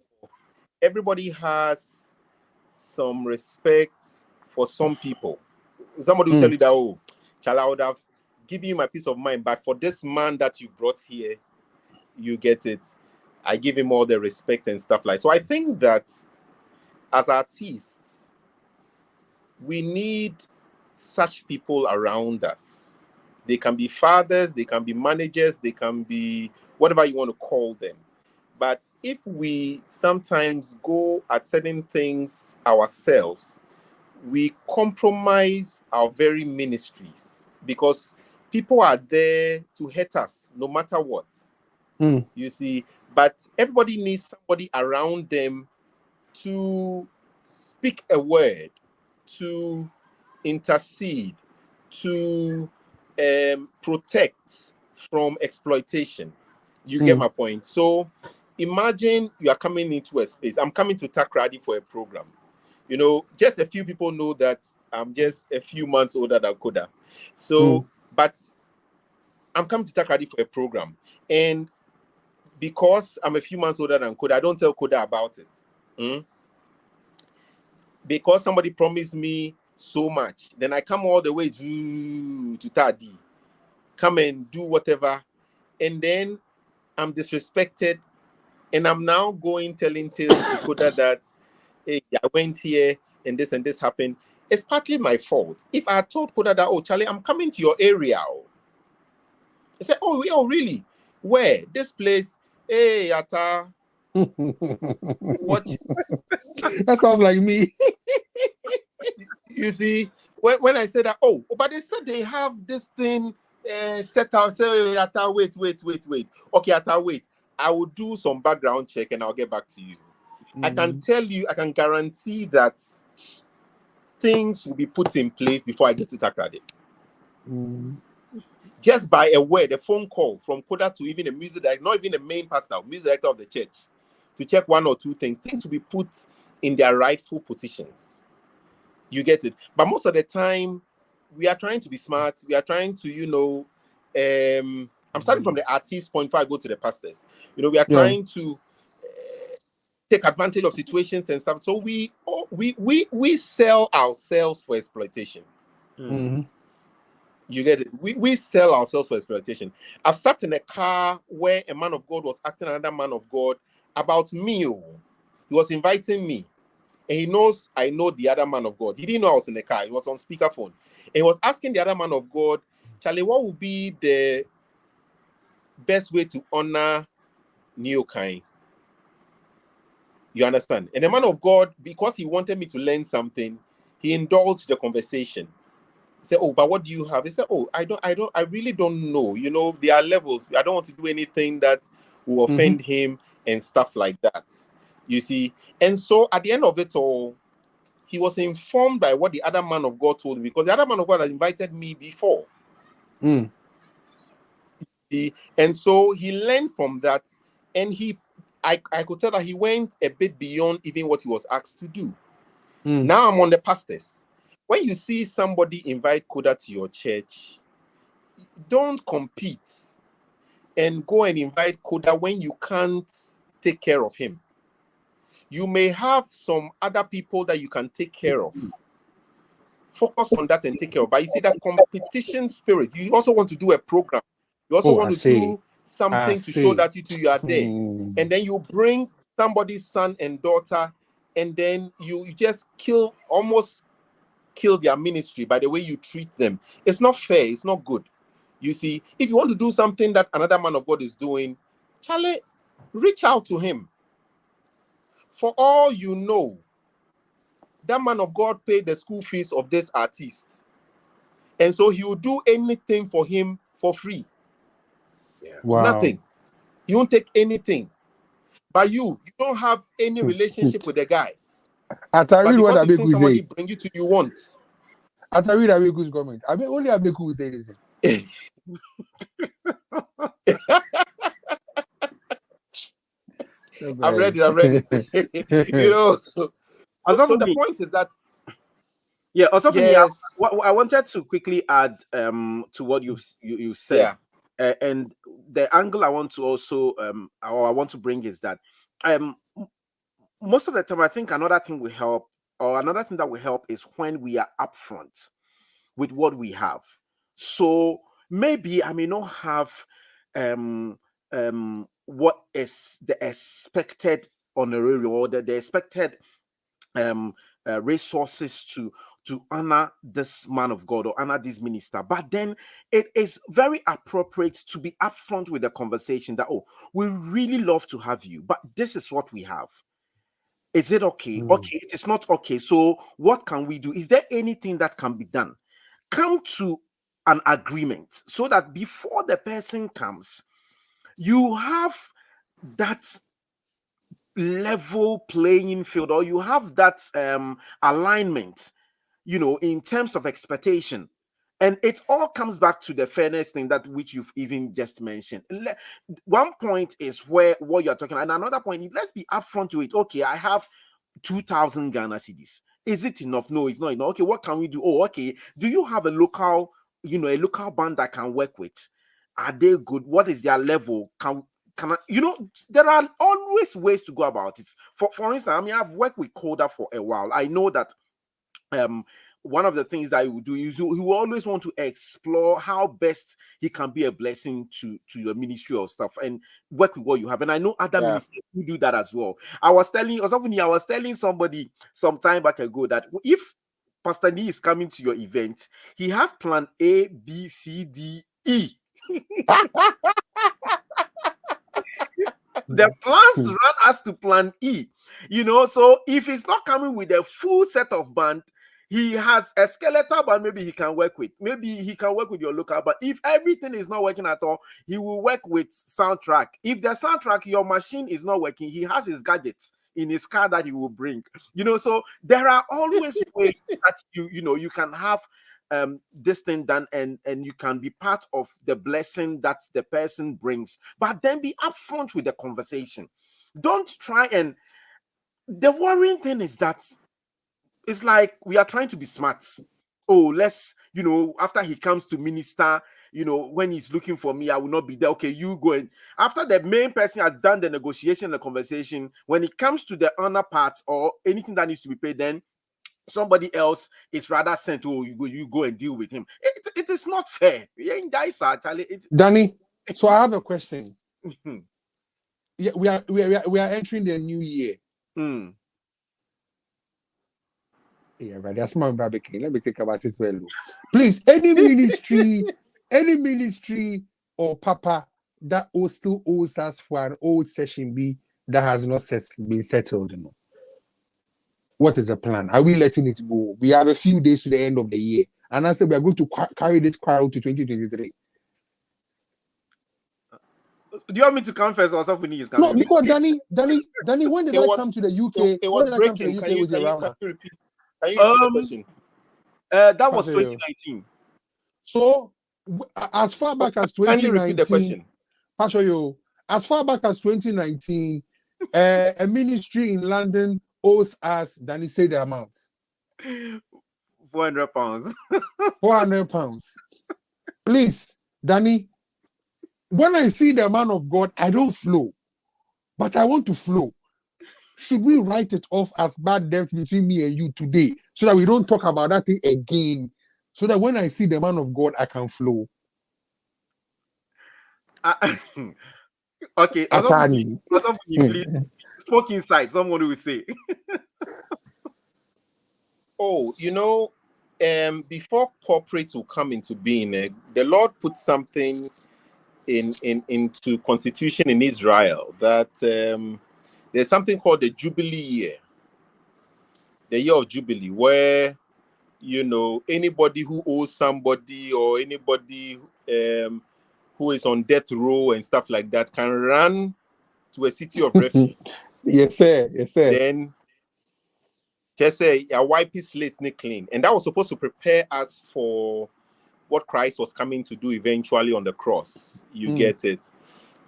everybody has some respect for some people. Somebody will tell you that, oh, Chala, I would have given you my peace of mind, but for this man that you brought here, you get it. I give him all the respect and stuff like. So I think that as artists, we need such people around us. They can be fathers, they can be managers, they can be whatever you want to call them. But if we sometimes go at certain things ourselves, we compromise our very ministries because people are there to hurt us no matter what. You see, but everybody needs somebody around them to speak a word, to intercede, to protect from exploitation. You get my point? So imagine you are coming into a space. I'm coming to Takrady for a program. You know, just a few people know that I'm just a few months older than Koda. So, but I'm coming to Takrady for a program. And because I'm a few months older than Koda, I don't tell Koda about it. Because somebody promised me so much, then I come all the way to Tadi, come and do whatever, and then I'm disrespected, and I'm now going telling tales to Koda that, hey, I went here and this happened. It's partly my fault. If I had told Koda that, oh, Charlie, I'm coming to your area, I said, oh, really? Where? This place? Hey, Ata. What? That sounds like me. You see, when I said that, oh, but they said they have this thing set out. Say, Ata, wait. Okay, Ata, wait. I will do some background check and I'll get back to you. I can tell you, I can guarantee that things will be put in place before I get to Takrady. Just by a word, a phone call from Koda to even a music director, not even the main pastor, music director of the church, to check one or two things will be put in their rightful positions. You get it? But most of the time, we are trying to be smart. We are trying to, I'm starting from the artist point before I go to the pastors. We are trying to take advantage of situations and stuff. So we sell ourselves for exploitation. You get it? We sell ourselves for exploitation. I've sat in a car where a man of God was asking another man of God about me. He was inviting me. And he knows I know the other man of God. He didn't know I was in the car. He was on speakerphone. And he was asking the other man of God, Charlie, what would be the best way to honor Neokai? You understand? And the man of God, because he wanted me to learn something, he indulged the conversation. He said, oh, but what do you have? He said, oh, I really don't know. There are levels. I don't want to do anything that will offend him and stuff like that. You see? And so at the end of it all, he was informed by what the other man of God told me, because the other man of God had invited me before. And so he learned from that, and I could tell that he went a bit beyond even what he was asked to do. Now I'm on the pastors. When you see somebody invite Koda to your church, don't compete and go and invite Koda when you can't take care of him. You may have some other people that you can take care of. Focus on that and take care of. But you see that competition spirit. You also want to do a program. You also want to do something to show that you are there. And then you bring somebody's son and daughter, and then you just almost kill their ministry by the way you treat them. It's not fair. It's not good. You see, if you want to do something that another man of God is doing, Charlie, reach out to him. For all you know, that man of God paid the school fees of this artist. And so he will do anything for him for free. Wow. Nothing. He won't take anything. But you don't have any relationship with the guy. After I read what Abeku somebody say, bring you to you want. After I read Abeku's comment, only Abeku will say this. I read it. So the point is that also for yes. me, what I wanted to quickly add to what you said, and the angle I want to also or I want to bring is that most of the time I think another thing that will help is when we are upfront with what we have. So maybe I may not have what is the expected honorarium or the expected resources to honor this man of God or honor this minister. But then it is very appropriate to be upfront with the conversation that, oh, we really love to have you, but this is what we have. Is it okay? Okay, it is not okay. So what can we do? Is there anything that can be done? Come to an agreement so that before the person comes, you have that level playing field, or you have that alignment, in terms of expectation. And it all comes back to the fairness thing that which you've even just mentioned. One point is where what you're talking about, and another point is, let's be upfront to it. Okay, I have 2,000 Ghana cedis. Is it enough? No, it's not enough. Okay, what can we do? Oh, okay. Do you have a local band that can work with? Are they good? What is their level? Can I, there are always ways to go about it. For instance, I mean, I've worked with Coda for a while. I know that one of the things that he will do is he will always want to explore how best he can be a blessing to your ministry or stuff and work with what you have. And I know other ministers who do that as well. I was telling somebody some time back ago that if Pastor Nee is coming to your event, he has plan A, B, C, D, E. The plans run us to plan E, so if he's not coming with a full set of band, he has a skeletal band maybe he can work with. Maybe he can work with your local band. If everything is not working at all, he will work with soundtrack. If the soundtrack, your machine is not working, he has his gadgets in his car that he will bring. So there are always ways that you can have this thing done, and you can be part of the blessing that the person brings, but then be upfront with the conversation. Don't try, and the worrying thing is that it's like we are trying to be smart. Oh, let's, after he comes to minister, when he's looking for me, I will not be there. Okay, you go. And after the main person has done the negotiation, the conversation, when it comes to the honor part or anything that needs to be paid, then somebody else is rather sent. Oh, you go and deal with him. It is not fair. Danny, so I have a question. Yeah, we are entering the new year. Yeah, right. That's my barbecue. Let me think about it well. Please, any ministry or papa that still owes us for an old session B that has not been settled. What is the plan? Are we letting it go? We have a few days to the end of the year, and I said we are going to carry this quarrel to 2023. Do you want me to come first or something is coming? No, because Danny, when did I come to the UK? It was breaking. Can you repeat? Can you repeat the question? That was 2019. So, as far back as 2019, can you repeat the question? I'll show you. As far back as 2019, a ministry in London owes us, Danny, say the amount. £400. £400. Please, Danny, when I see the man of God, I don't flow, but I want to flow. Should we write it off as bad debt between me and you today so that we don't talk about that thing again? So that when I see the man of God, I can flow. Okay. Please spoke inside. Someone will say. Oh, before corporates will come into being, the Lord put something into constitution in Israel that there's something called the Jubilee year, the year of Jubilee, where anybody who owes somebody or anybody who is on death row and stuff like that can run to a city of refuge. Yes, sir. Then just say, I wipe his slate clean. And that was supposed to prepare us for what Christ was coming to do eventually on the cross. You get it?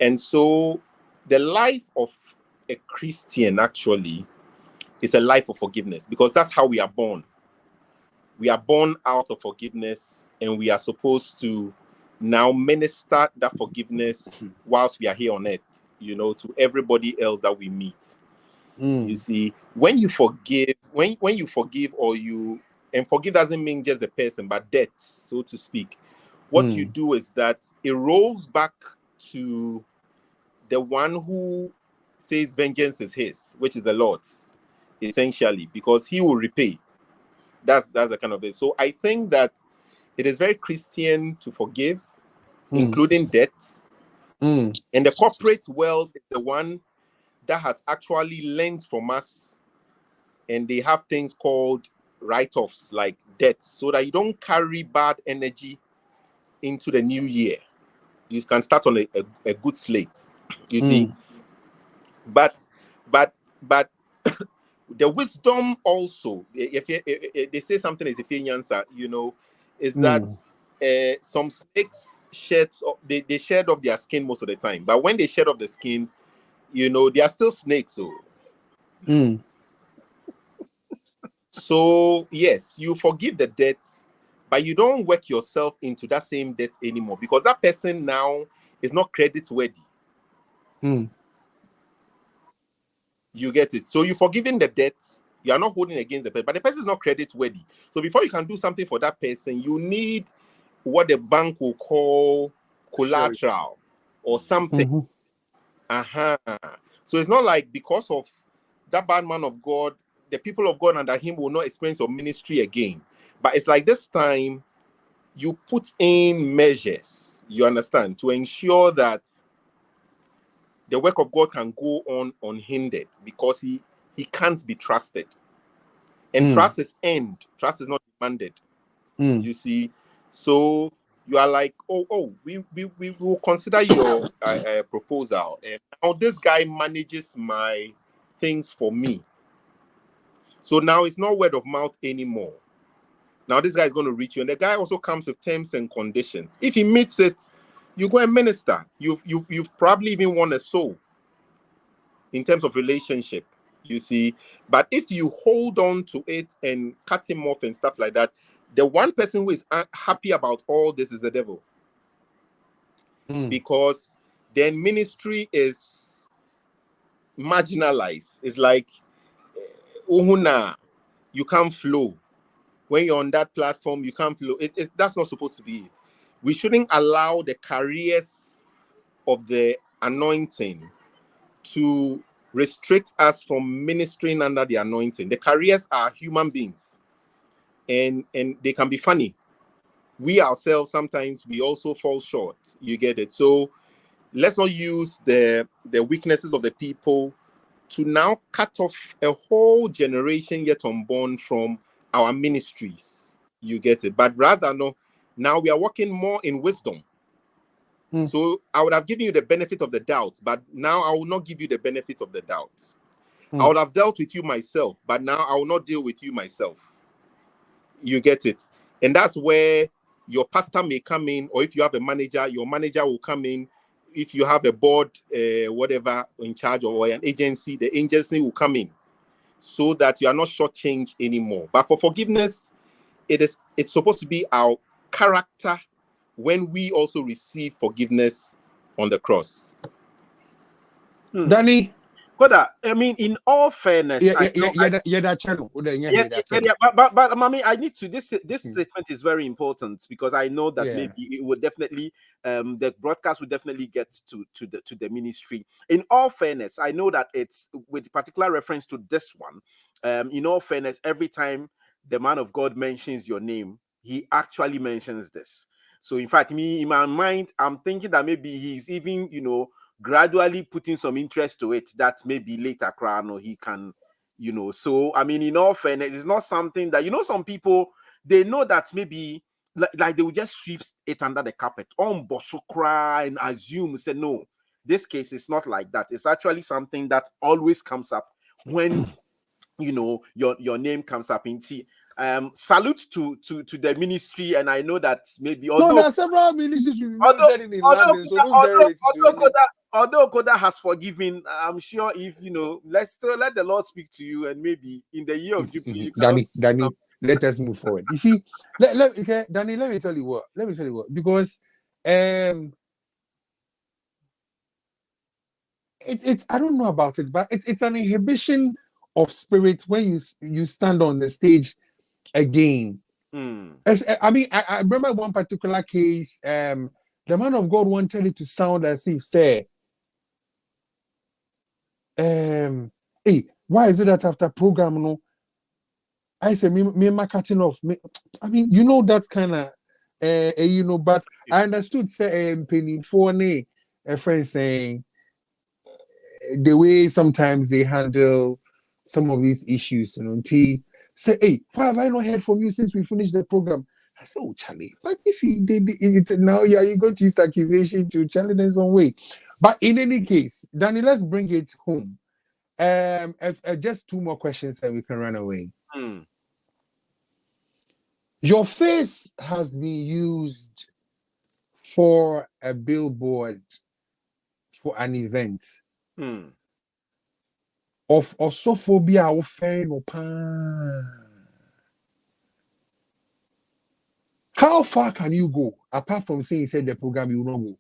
And so the life of a Christian actually is a life of forgiveness, because that's how we are born. We are born out of forgiveness, and we are supposed to now minister that forgiveness whilst we are here on earth, to everybody else that we meet. You see, when you forgive, when you forgive and forgive doesn't mean just the person, but death, so to speak. What you do is that it rolls back to the one who says vengeance is his, which is the Lord's, essentially, because he will repay. That's the kind of it. So I think that it is very Christian to forgive, including debts. And the corporate world is the one that has actually learned from us, and they have things called write-offs, like debts, so that you don't carry bad energy into the new year. You can start on a good slate, you see. But the wisdom also, if they say something is Ephesians, is that some snakes they shed off their skin most of the time, but when they shed off the skin, they are still snakes. So yes, you forgive the debt, but you don't work yourself into that same debt anymore, because that person now is not credit worthy. You get it? So you're forgiving the debt, you are not holding against the person, but the person is not credit worthy. So before you can do something for that person, you need what the bank will call collateral or something. So it's not like because of that bad man of God, the people of God under him will not experience your ministry again. But it's like this time you put in measures, you understand, to ensure that the work of God can go on unhindered, because he can't be trusted. And trust is earned. Trust is not demanded. You see? So you are like, we will consider your proposal. And now this guy manages my things for me. So now it's not word of mouth anymore. Now this guy is going to reach you, and the guy also comes with terms and conditions. If he meets it, you go and minister. You've probably even won a soul in terms of relationship, you see. But if you hold on to it and cut him off and stuff like that, the one person who is happy about all this is the devil. Because then ministry is marginalized. It's like, uhuna, you can't flow. When you're on that platform, you can't flow. That's not supposed to be it. We shouldn't allow the careers of the anointing to restrict us from ministering under the anointing. The careers are human beings, and they can be funny. We ourselves, sometimes we also fall short. You get it? So let's not use the weaknesses of the people to now cut off a whole generation yet unborn from our ministries. You get it? But rather, no, now we are working more in wisdom. So I would have given you the benefit of the doubt, but now I will not give you the benefit of the doubt. I would have dealt with you myself, but now I will not deal with you myself. You get it? And that's where your pastor may come in, or if you have a manager, your manager will come in. If you have a board, whatever, in charge, or an agency, the agency will come in, so that you are not shortchanged anymore. But for forgiveness, it's supposed to be our character when we also receive forgiveness on the cross. Danny, I mean, in all fairness, that channel. But mommy, I need to. This statement is very important, because I know that maybe it would definitely, the broadcast would definitely get to the ministry. In all fairness, I know that it's with particular reference to this one. In all fairness, every time the man of God mentions your name, he actually mentions this. So in fact, me in my mind, I'm thinking that maybe he's even, gradually putting some interest to it, that maybe later crown, or he can, so I mean, in all fairness, it's not something that, some people, they know that maybe like they will just sweep it under the carpet on Bosokra and assume, say no, this case is not like that. It's actually something that always comes up when your name comes up in tea. Salute to the ministry, and I know that maybe there are several ministries in London, so although Koda has forgiven, I'm sure if let's still let the Lord speak to you, and maybe in the year of Jubilee, Danny, let us move forward. You see, okay, Danny, let me tell you what, because it's I don't know about it, but it's an inhibition of spirit when you stand on the stage again. I mean, I remember one particular case. The man of God wanted it to sound as if, say, Hey, why is it that after program, no, I say me my cutting off. I mean, you know that kind of, you know. But I understood say penny for a friend saying the way sometimes they handle some of these issues, you know. T say, hey, why have I not heard from you since we finished the program? I said, oh, Charlie, but if he did it now, yeah, you're going to use accusation to Charlie in some way. But in any case, Danny, let's bring it home. Just two more questions and we can run away. Your face has been used for a billboard for an event of osophobia or fan or pan. How far can you go apart from saying you said the program you will not go?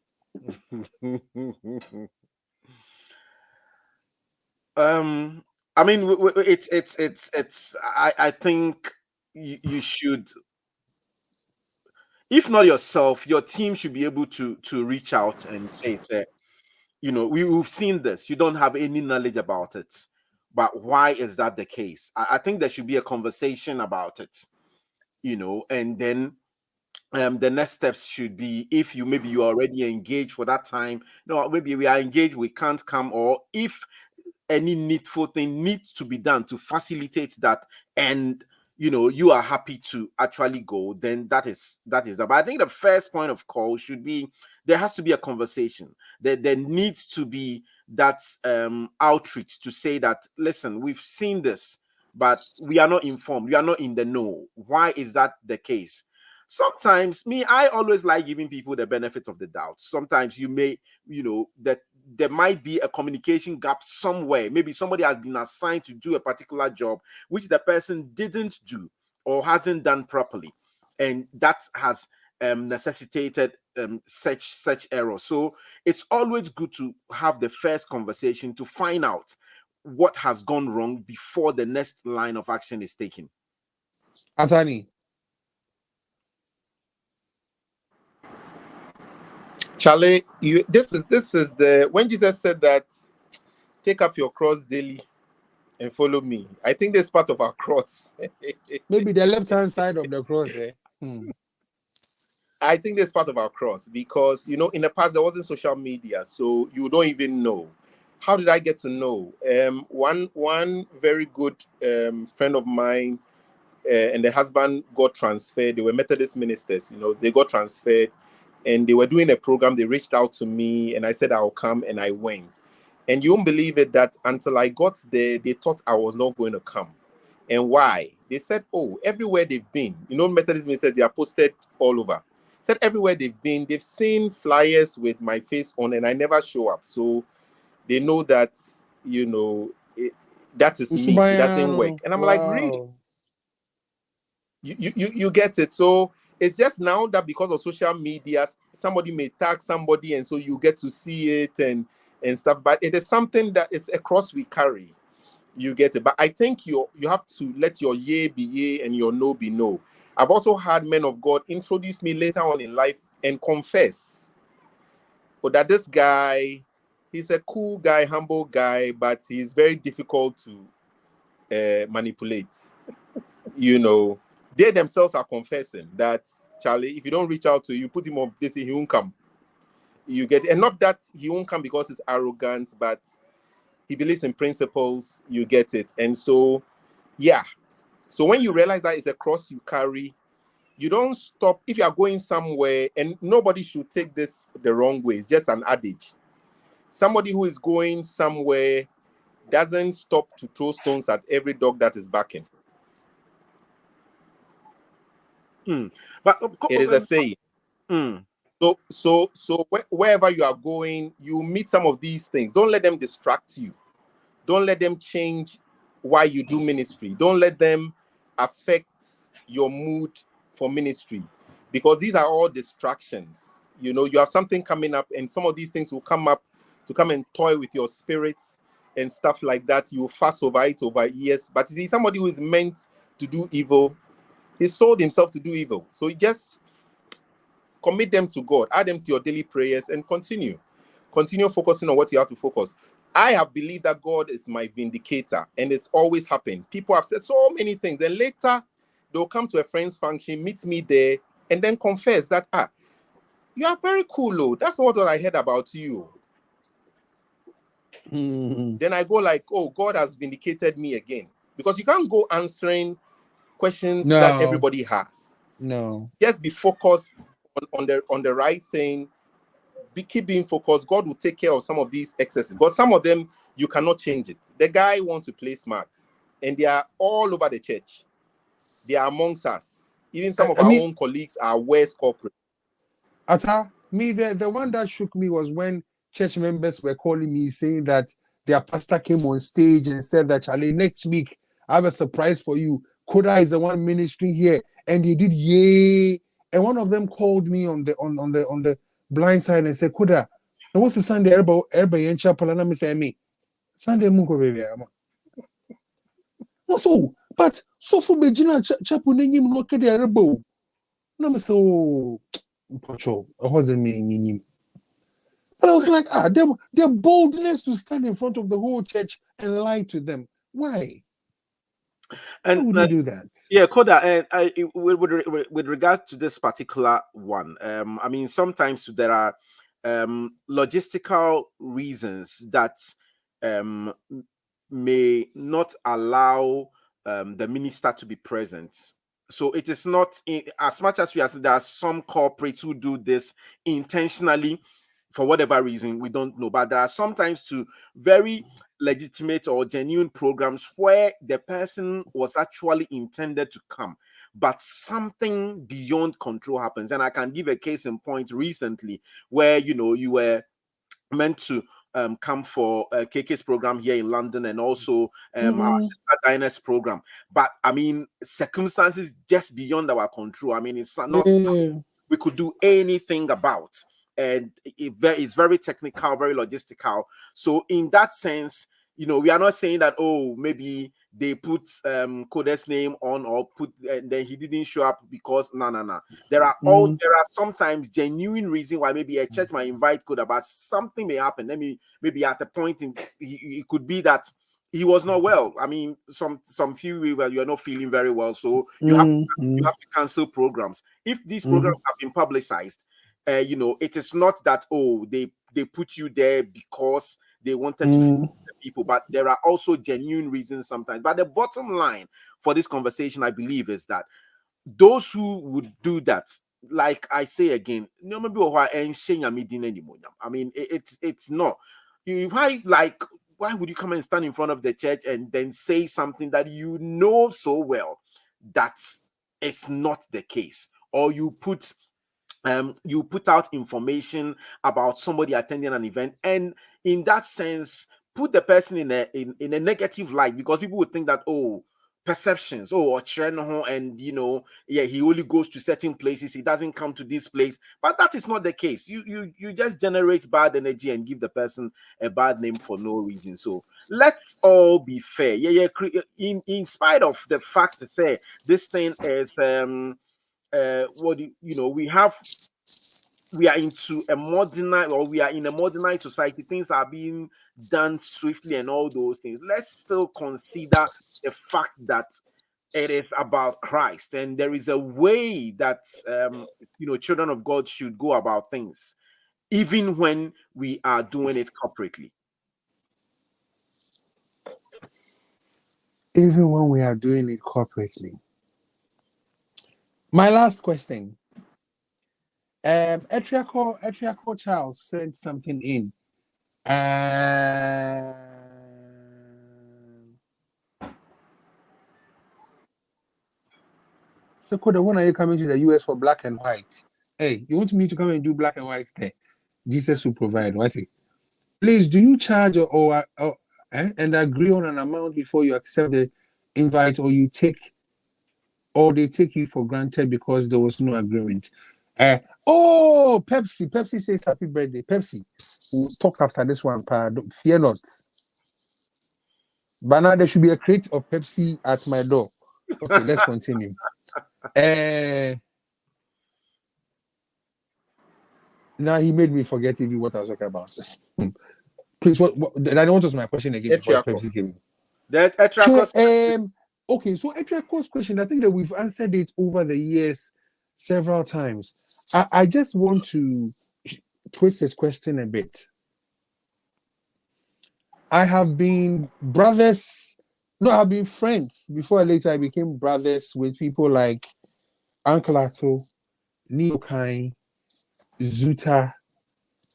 I mean, it's. I think you should, if not yourself, your team should be able to reach out and say, you know, we've seen this. You don't have any knowledge about it, but why is that the case? I think there should be a conversation about it, you know, and then the next steps should be, if you maybe you are already engaged for that time, no, maybe we are engaged, we can't come, or if any needful thing needs to be done to facilitate that, and you know you are happy to actually go, then that is that. But I think the first point of call should be, there has to be a conversation. There needs to be that outreach to say that, listen, we've seen this, but we are not informed, we are not in the know. Why is that the case? Sometimes, I always like giving people the benefit of the doubt. Sometimes you may, you know, that there might be a communication gap somewhere. Maybe somebody has been assigned to do a particular job which the person didn't do or hasn't done properly, and that has necessitated such error. So it's always good to have the first conversation to find out what has gone wrong before the next line of action is taken. Anthony. Charlie, this is the when Jesus said that, take up your cross daily and follow me. I think that's part of our cross. Maybe the left-hand side of the cross, eh? I think that's part of our cross because, you know, in the past there wasn't social media, so you don't even know. How did I get to know? One very good friend of mine and the husband got transferred. They were Methodist ministers, you know, they got transferred and they were doing a program. They reached out to me and I said, I'll come, and I went. And you won't believe it that until I got there, they thought I was not going to come. And why? They said, oh, everywhere they've been, you know, Methodist ministers, they are posted all over. Said everywhere they've been, they've seen flyers with my face on and I never show up. So they know that, you know, that is me. It doesn't work. And I'm like, really? You get it. So it's just now that because of social media, somebody may tag somebody and so you get to see it and stuff. But it is something that is a cross we carry. You get it. But I think you have to let your yea be yea and your no be no. I've also had men of God introduce me later on in life and confess, but that this guy, he's a cool guy, humble guy, but he's very difficult to manipulate. You know, they themselves are confessing that, Charlie, if you don't reach out to you, put him on this, he won't come. You get it? And not that he won't come because he's arrogant, but he believes in principles. You get it? And so, yeah. So when you realize that it's a cross you carry, you don't stop. If you are going somewhere, and nobody should take this the wrong way, it's just an adage. Somebody who is going somewhere doesn't stop to throw stones at every dog that is barking. But it is a saying. So wherever you are going, you meet some of these things. Don't let them distract you. Don't let them change why you do ministry. Don't let them affect your mood for ministry, because these are all distractions. You know, you have something coming up and some of these things will come up to come and toy with your spirit and stuff like that. You fuss over it over years. But you see, somebody who is meant to do evil, he sold himself to do evil. So you just commit them to God, add them to your daily prayers, and continue focusing on what you have to focus. I have believed that God is my vindicator, and it's always happened. People have said so many things, and later they'll come to a friend's function, meet me there, and then confess that, you are very cool, oh. That's not what I heard about you. Then I go like, oh, God has vindicated me again. Because you can't go answering questions that everybody has. No. Just be focused on the right thing. Keep being focused. God will take care of some of these excesses. But some of them, you cannot change it. The guy wants to play smart. And they are all over the church. They are amongst us. Even some of our own colleagues are worse corporate. Ata, me, the one that shook me was when church members were calling me saying that their pastor came on stage and said that, Charlie, next week I have a surprise for you. Koda is the one ministering here, and he did yay. And one of them called me on the blind side and said, Koda, and what's the Sunday? Everybody in chapel, and I'm saying me Sunday munko baby. No, so but so for Bejina chapel name no kede erebo. No, me so patrol. It wasn't me. But I was like, their boldness to stand in front of the whole church and lie to them. Why? And Why would you do that? Yeah, Koda, and with regards to this particular one, I mean, sometimes there are logistical reasons that may not allow the minister to be present. So it is not as much as we are. There are some corporates who do this intentionally for whatever reason, we don't know. But there are sometimes to very legitimate or genuine programs where the person was actually intended to come, but something beyond control happens. And I can give a case in point recently where, you were meant to come for KK's program here in London, and also our sister Dinah's program. But I mean, circumstances just beyond our control. I mean, it's not something we could do anything about. And it's very technical, very logistical. So in that sense, we are not saying that, oh, maybe they put Kode's name on, or then he didn't show up because no. There are sometimes genuine reasons why maybe a church might invite Koda, but something may happen. Maybe at the point it could be that he was not well. I mean, some few weeks you are not feeling very well, so you have to cancel programs. If these programs have been publicized, it is not that, oh, they put you there because they wanted to feed the people, but there are also genuine reasons sometimes. But the bottom line for this conversation, I believe, is that those who would do that, like I say again, I mean, it's not. Why would you come and stand in front of the church and then say something that you know so well that is not the case, or you put out information about somebody attending an event, and in that sense put the person in a negative light, because people would think that, oh, perceptions, or trend, and he only goes to certain places, he doesn't come to this place. But that is not the case. You just generate bad energy and give the person a bad name for no reason. So let's all be fair. In spite of the fact to say this thing is we are into a modernized, or we are in a modernized society. Things are being done swiftly and all those things. Let's still consider the fact that it is about Christ, and there is a way that children of God should go about things, even when we are doing it corporately. Even when we are doing it corporately. My last question. Etriaco Charles sent something in. So, Koda, when are you coming to the US for black and white? Hey, you want me to come and do black and white there? Jesus will provide. What's it? Please, do you charge and agree on an amount before you accept the invite, or they take you for granted because there was no agreement? Pepsi says happy birthday. Pepsi, we'll talk after this one. Fear not. But now there should be a crate of Pepsi at my door. Okay, let's continue. Now he made me forget even what I was talking about. Please, what was my question again before Etriaco. Pepsi came in? That Etriaco's Okay, so Etriaco's question, I think that we've answered it over the years several times. I just want to twist his question a bit. I have been I've been friends before later I became brothers with people like Uncle Ato, Neokai, Zuta,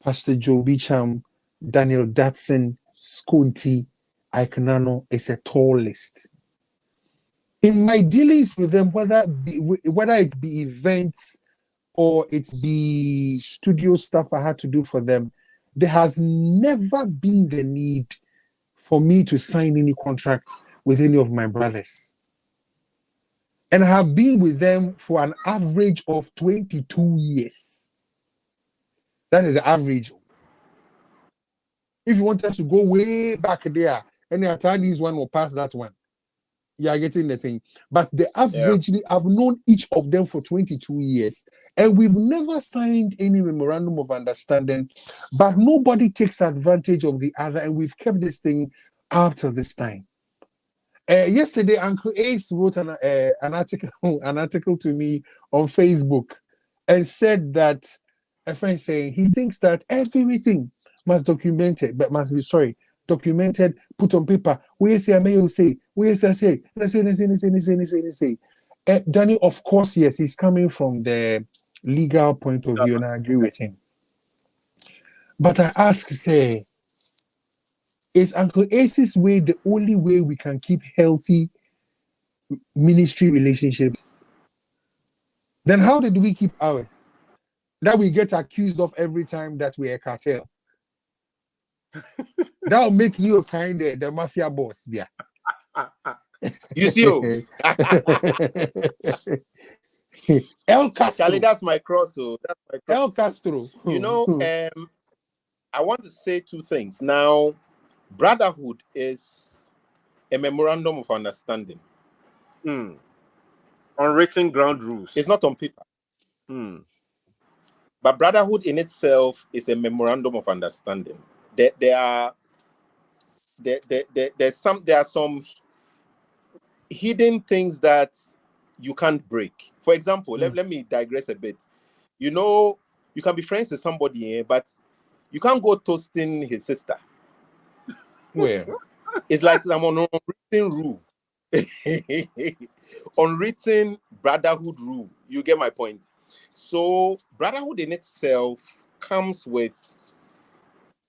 Pastor Joe Beecham, Daniel Datson, Skunti, Ikonano. It's a tall list. In my dealings with them, whether it be events or it be studio stuff I had to do for them, there has never been the need for me to sign any contract with any of my brothers. And I have been with them for an average of 22 years. That is the average. If you want us to go way back there, any attorneys one will pass that one. You are getting the thing. But the averagely, I've known each of them for 22 years, and we've never signed any memorandum of understanding, but nobody takes advantage of the other, and we've kept this thing up to this time. Yesterday, Uncle Ace wrote an article to me on Facebook and said that a friend saying he thinks that everything must documented, but must be documented, put on paper. We say, I may say, we say, say. Danny, of course, yes, he's coming from the legal point of view, and I agree with him. But I ask, say, is Uncle Ace's way the only way we can keep healthy ministry relationships? Then how did we keep ours? That we get accused of every time that we're a cartel. That'll make you a kind of the mafia boss, yeah. You see, El Castro. Charlie, that's my cross. So that's my cross. El Castro. You know, I want to say two things. Now, brotherhood is a memorandum of understanding. Unwritten ground rules. It's not on paper. But brotherhood in itself is a memorandum of understanding. There are some hidden things that you can't break. For example, let me digress a bit. You know, you can be friends with somebody, but you can't go toasting his sister. Where? It's like some unwritten rule. Unwritten brotherhood rule. You get my point. So brotherhood in itself comes with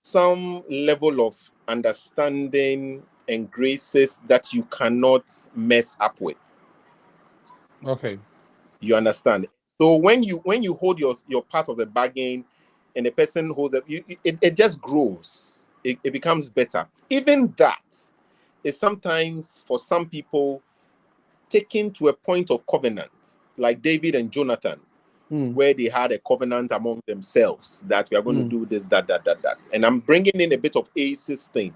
some level of understanding and graces that you cannot mess up with. Okay. You understand? So when you hold your part of the bargain and the person holds up, it just grows. It becomes better. Even that is sometimes for some people taken to a point of covenant, like David and Jonathan, where they had a covenant among themselves that we are going to do this, that. And I'm bringing in a bit of Ace's thing.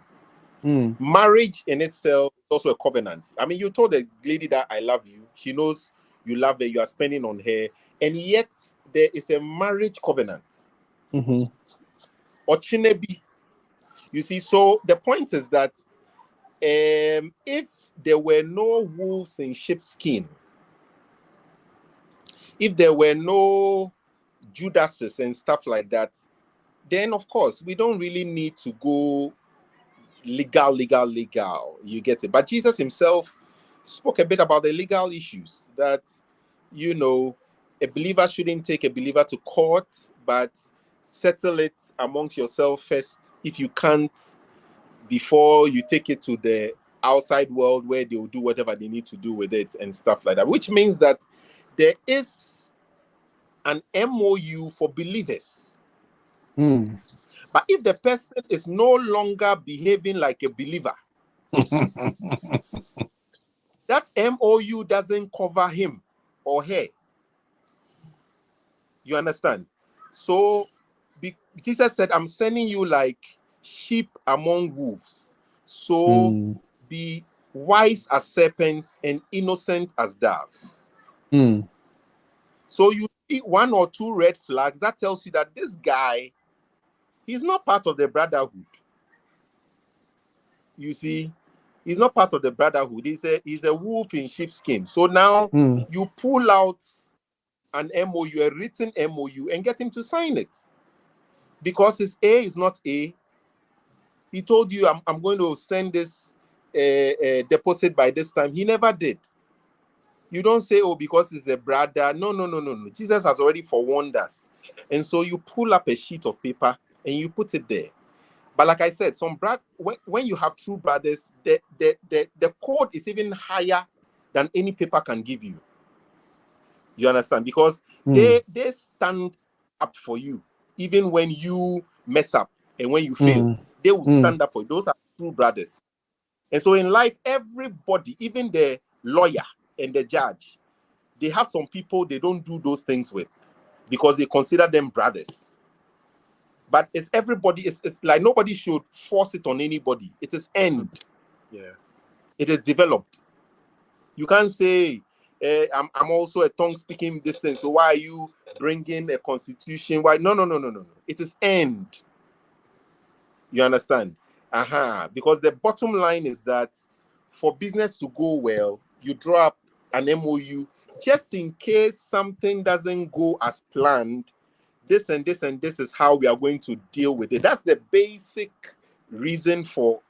Marriage in itself is also a covenant. I mean, you told the lady that I love you. She knows you love her. You are spending on her. And yet there is a marriage covenant. Ochinebi. You see, so the point is that if there were no wolves in sheepskin, if there were no Judases and stuff like that, then of course we don't really need to go legal. You get it? But Jesus himself spoke a bit about the legal issues that, you know, a believer shouldn't take a believer to court, but settle it amongst yourself first if you can't, before you take it to the outside world where they will do whatever they need to do with it and stuff like that, which means that there is an MOU for believers. But if the person is no longer behaving like a believer, that MOU doesn't cover him or her. You understand? So Jesus said, I'm sending you like sheep among wolves. So be wise as serpents and innocent as doves. So you see one or two red flags that tells you that this guy, he's not part of the brotherhood. you see, he's not part of the brotherhood. He's a wolf in sheepskin. So now you pull out an MOU, a written MOU, and get him to sign it. Because his A is not A. He told you, I'm going to send this deposit by this time. He never did. You don't say, oh, because he's a brother. No. Jesus has already forewarned us. And so you pull up a sheet of paper and you put it there. But like I said, when you have true brothers, the code is even higher than any paper can give you. You understand? Because they stand up for you, even when you mess up and when you fail. They will stand up for you. Those are true brothers. And so in life, everybody, even the lawyer and the judge, they have some people they don't do those things with because they consider them brothers. But it's everybody, it's like nobody should force it on anybody. It is earned. Yeah. It is developed. You can't say, I'm also a tongue-speaking this thing, so why are you bringing a constitution? Why? No. It is earned. You understand? Because the bottom line is that for business to go well, you draw up an MOU just in case something doesn't go as planned. This and this and this is how we are going to deal with it. That's the basic reason for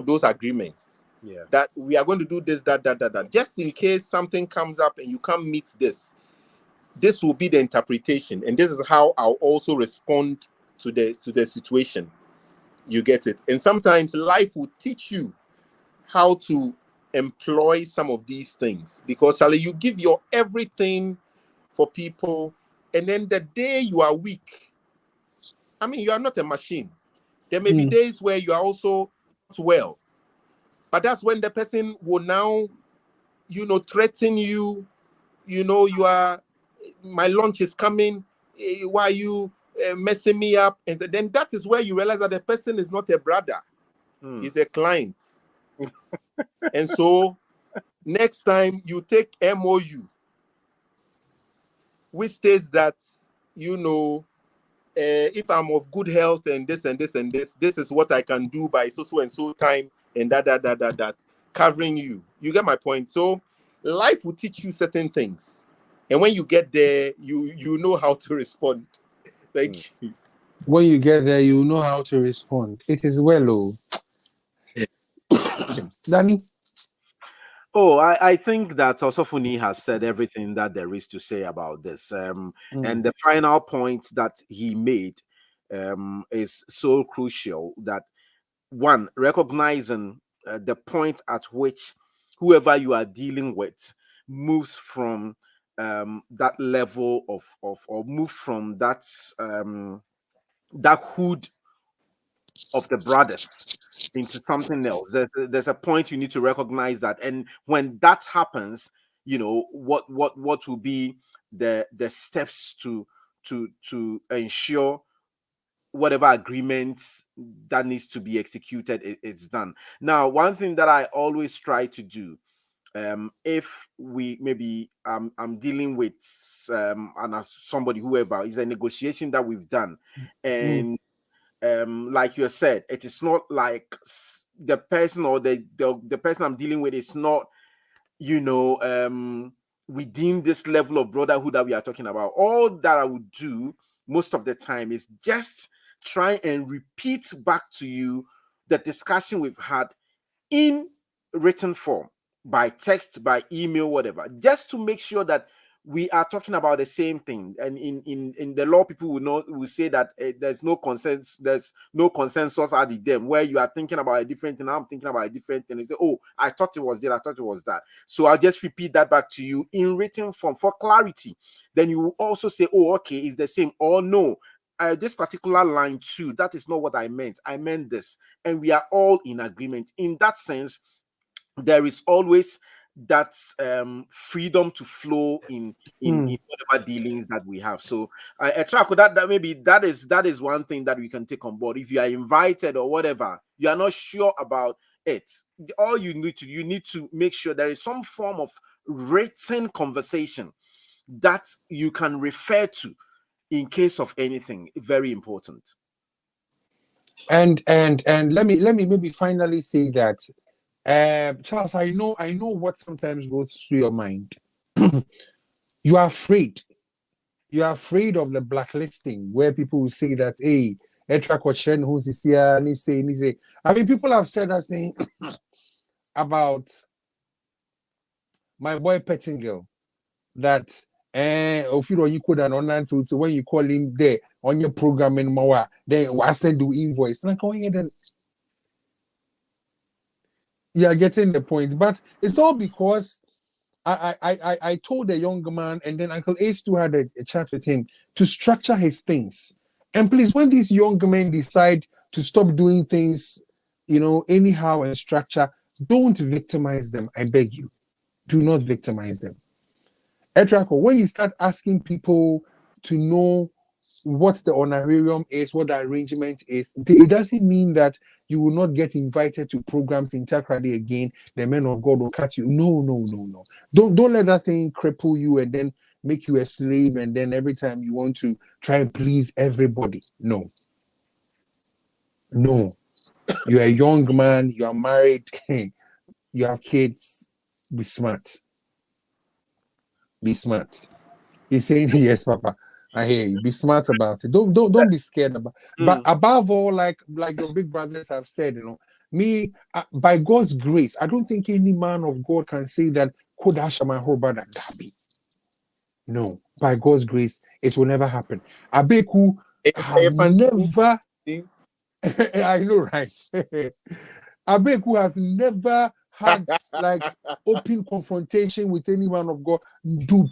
those agreements. Yeah. That we are going to do this, that. Just in case something comes up and you can't meet this, this will be the interpretation, and this is how I'll also respond to the situation. You get it? And sometimes life will teach you how to employ some of these things, because Charlie, you give your everything for people, and then the day you are weak, I mean, you are not a machine. There may be days where you are also not well, but that's when the person will now, threaten you. You are, my lunch is coming. Why are you messing me up? And then that is where you realize that the person is not a brother. He's a client. And so next time you take MOU, which states that, if I'm of good health and this and this and this is what I can do by so and so time and that, covering you. You get my point? So life will teach you certain things. And when you get there, you know how to respond. Thank you. When you get there, you know how to respond. It is well, oh. Danny? Oh, I think that Osofuni has said everything that there is to say about this. And the final point that he made is so crucial, that one, recognizing the point at which whoever you are dealing with moves from that level or move from that that hood of the brothers into something else. There's a point you need to recognize that, and when that happens, what will be the steps to ensure whatever agreement that needs to be executed it's done. Now, one thing that I always try to do, if we maybe I'm dealing with somebody, whoever, is a negotiation that we've done, and like you said, it is not like the person or the person I'm dealing with is not, within this level of brotherhood that we are talking about. All that I would do most of the time is just try and repeat back to you the discussion we've had in written form, by text, by email, whatever, just to make sure that we are talking about the same thing. And in the law, people will say that there's no consensus at the them, where you are thinking about a different thing, I'm thinking about a different thing. And say, oh, I thought it was that, I thought it was that. So I'll just repeat that back to you in written form for clarity. Then you will also say, oh, okay, it's the same, or no, this particular line too, that is not what I meant. I meant this. And we are all in agreement. In that sense, there is always that freedom to flow in whatever dealings that we have. So Etrako, that maybe that is one thing that we can take on board. If you are invited or whatever, you are not sure about it, all you need to make sure there is some form of written conversation that you can refer to in case of anything. Very important. And let me maybe finally say that, Charles, I know what sometimes goes through your mind. You are afraid. You are afraid of the blacklisting, where people will say that, hey, who's here, say. I mean, people have said that thing about my boy Pettingill, that if you don't, you could an online, so when you call him there on your program in Mawa, then I send you invoice. Like, oh yeah, then you are getting the point. But it's all because I told the young man, and then Uncle Ace too had a chat with him to structure his things. And please, when these young men decide to stop doing things, anyhow and structure, don't victimize them. I beg you, do not victimize them. Edraco, when you start asking people to know what the honorarium is, what the arrangement is, it doesn't mean that you will not get invited to programs in Takrady again. The men of God will cut you. No. Don't let that thing cripple you and then make you a slave, and then every time you want to try and please everybody. No. You're a young man, you are married, you have kids. Be smart. Be smart. He's saying yes, Papa. I hear you. Be smart about it. Don't be scared about. But above all, like your big brothers have said, me by God's grace, I don't think any man of God can say that Kodasha my whole brother Gabi. No, by God's grace, it will never happen. Abeku has never. I know, right? Abeku has never had like open confrontation with any man of God.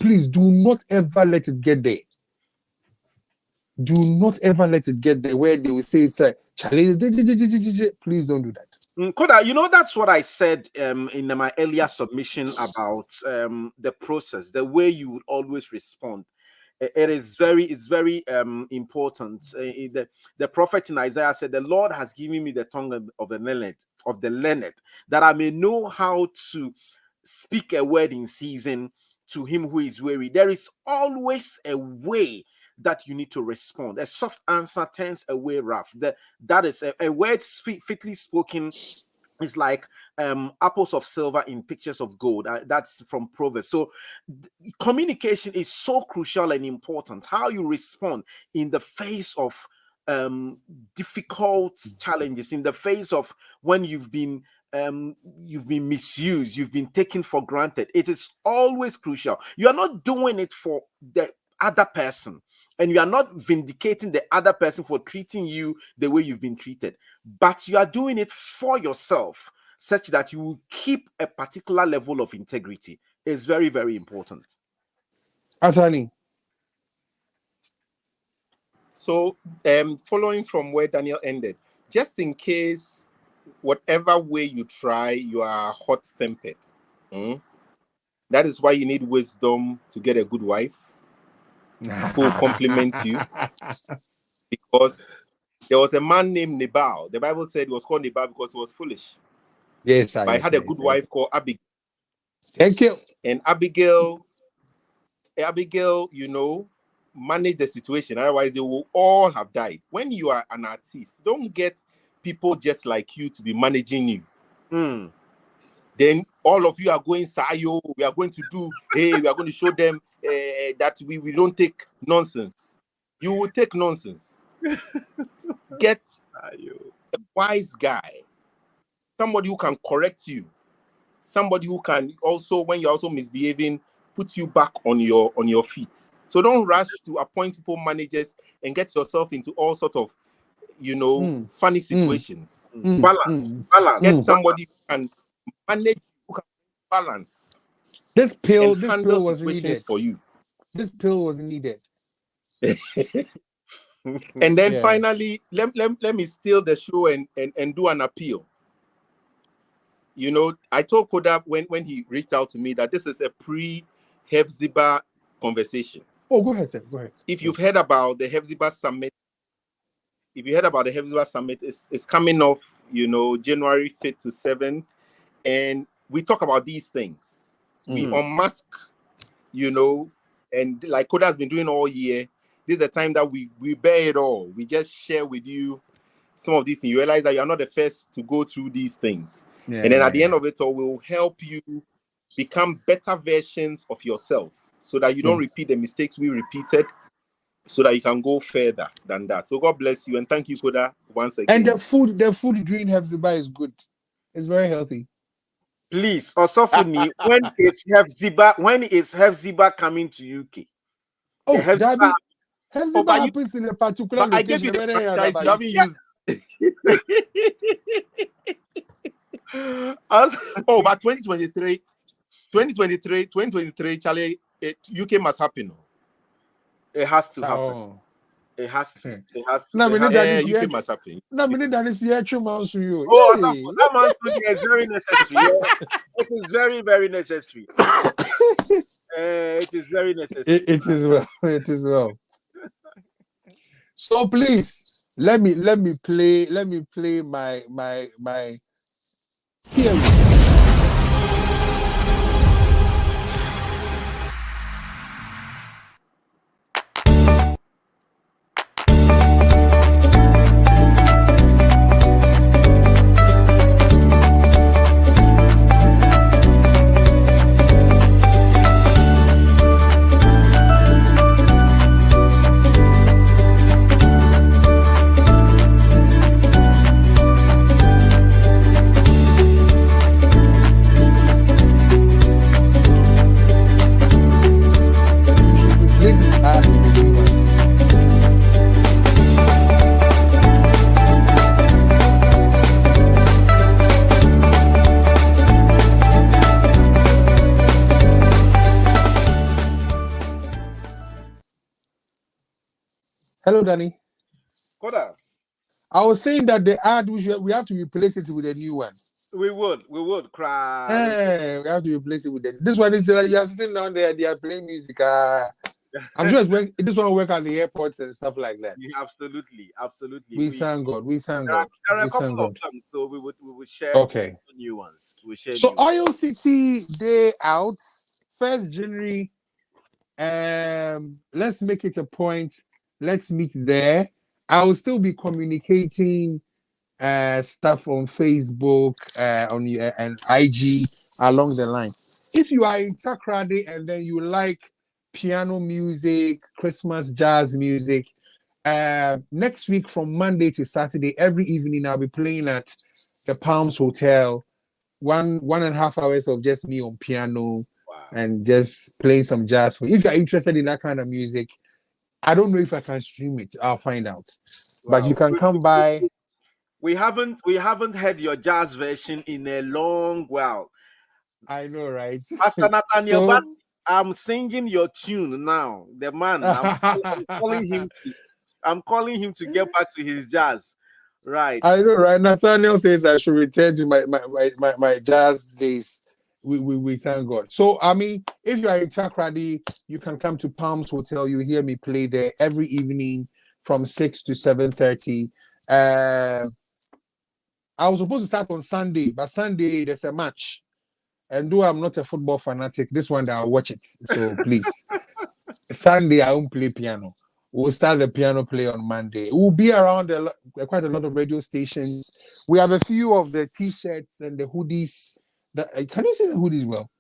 Please do not ever let it get there. Do not ever let it get there where they will say it's challenge. Please don't do that. Koda, that's what I said in my earlier submission about the process, the way you would always respond. It's very important. The prophet in Isaiah said, "The Lord has given me the tongue of the learned, that I may know how to speak a word in season to him who is weary." There is always a way that you need to respond. A soft answer turns away wrath. That is a word fitly spoken is like apples of silver in pictures of gold. That's from Proverbs. So communication is so crucial and important. How you respond in the face of difficult challenges, in the face of when you've been misused, you've been taken for granted. It is always crucial. You are not doing it for the other person, and you are not vindicating the other person for treating you the way you've been treated, but you are doing it for yourself, such that you will keep a particular level of integrity. It's very, very important. Attorney. So, following from where Daniel ended, just in case, whatever way you try, you are hot-tempered. That is why you need wisdom to get a good wife who will compliment you. Because there was a man named Nabal. The Bible said he was called Nabal because he was foolish. Yes, but I had a good wife called Abigail. Thank you. And Abigail, managed the situation. Otherwise, they will all have died. When you are an artist, don't get people just like you to be managing you. Then all of you are going, Sayo, we are going to do, we are going to show them that we don't take nonsense. You will take nonsense. Get a wise guy, somebody who can correct you, somebody who can also, when you're also misbehaving, put you back on your feet. So don't rush to appoint people managers and get yourself into all sort of, funny situations. Balance. Get somebody who can manage, who can balance. This pill was needed for you. This pill was needed. And then finally, let me steal the show and do an appeal. I told Koda when he reached out to me that this is a pre-Hephzibah conversation. Oh, go ahead, sir. Go ahead. If you've heard about the Hephzibah Summit, it's coming off, January 5th to 7th. And we talk about these things. We unmask, and like Koda has been doing all year, this is the time that we bear it all. We just share with you some of these things, you realize that you are not the first to go through these things. Yeah, and then at the end of it all, will help you become better versions of yourself so that you don't repeat the mistakes we repeated, so that you can go further than that. So God bless you, and thank you, Koda, once again. And the food during Hefzibah is good. It's very healthy. Please, Osofuni, when is Hefzibah coming to UK? Oh, The Dabi, Hefzibah but happens in a particular But I gave location. you the franchise. You haven't used. Oh, but 2023, Charlie, UK must happen. It has to happen. Oh. It has to. It has to. No, It has to. UK must happen. No, that is the actual mouse to you. Oh, that man is very necessary. It is very, very necessary. It is very necessary. It is well. It is well. So please let me play my here we go. Hello, Danny. Koda. I was saying that the ad we have to replace it with a new one. We would cry. Hey, we have to replace it with this one. Is like you are sitting down there, they are playing music. I'm sure this one work at the airports and stuff like that. Yeah, absolutely. We thank God. We thank God. There are a couple of them, so we would share new ones. We share. So Oil City Day out 1st January. Let's make it a point. Let's meet there. I will still be communicating stuff on Facebook, and IG along the line. If you are in Takrady and then you like piano music, Christmas jazz music, next week from Monday to Saturday, every evening I'll be playing at the Palms Hotel. 1.5 hours of just me on piano and just playing some jazz. If you're interested in that kind of music, I don't know if I can stream it. I'll find out. But you can come by. We haven't heard your jazz version in a long while. I know, right? Pastor Nathaniel, I'm singing your tune now. The man, I'm calling him to get back to his jazz. Right. I know, right? Nathaniel says I should return to my jazz days. We thank God. So, I mean, if you are in Takrady, you can come to Palms Hotel. You hear me play there every evening from 6 to 7:30. I was supposed to start on Sunday, but Sunday there's a match. And though I'm not a football fanatic, this one I'll watch it. So please, Sunday I won't play piano. We'll start the piano play on Monday. We'll be around quite a lot of radio stations. We have a few of the T-shirts and the hoodies. Can you see the hoodies well?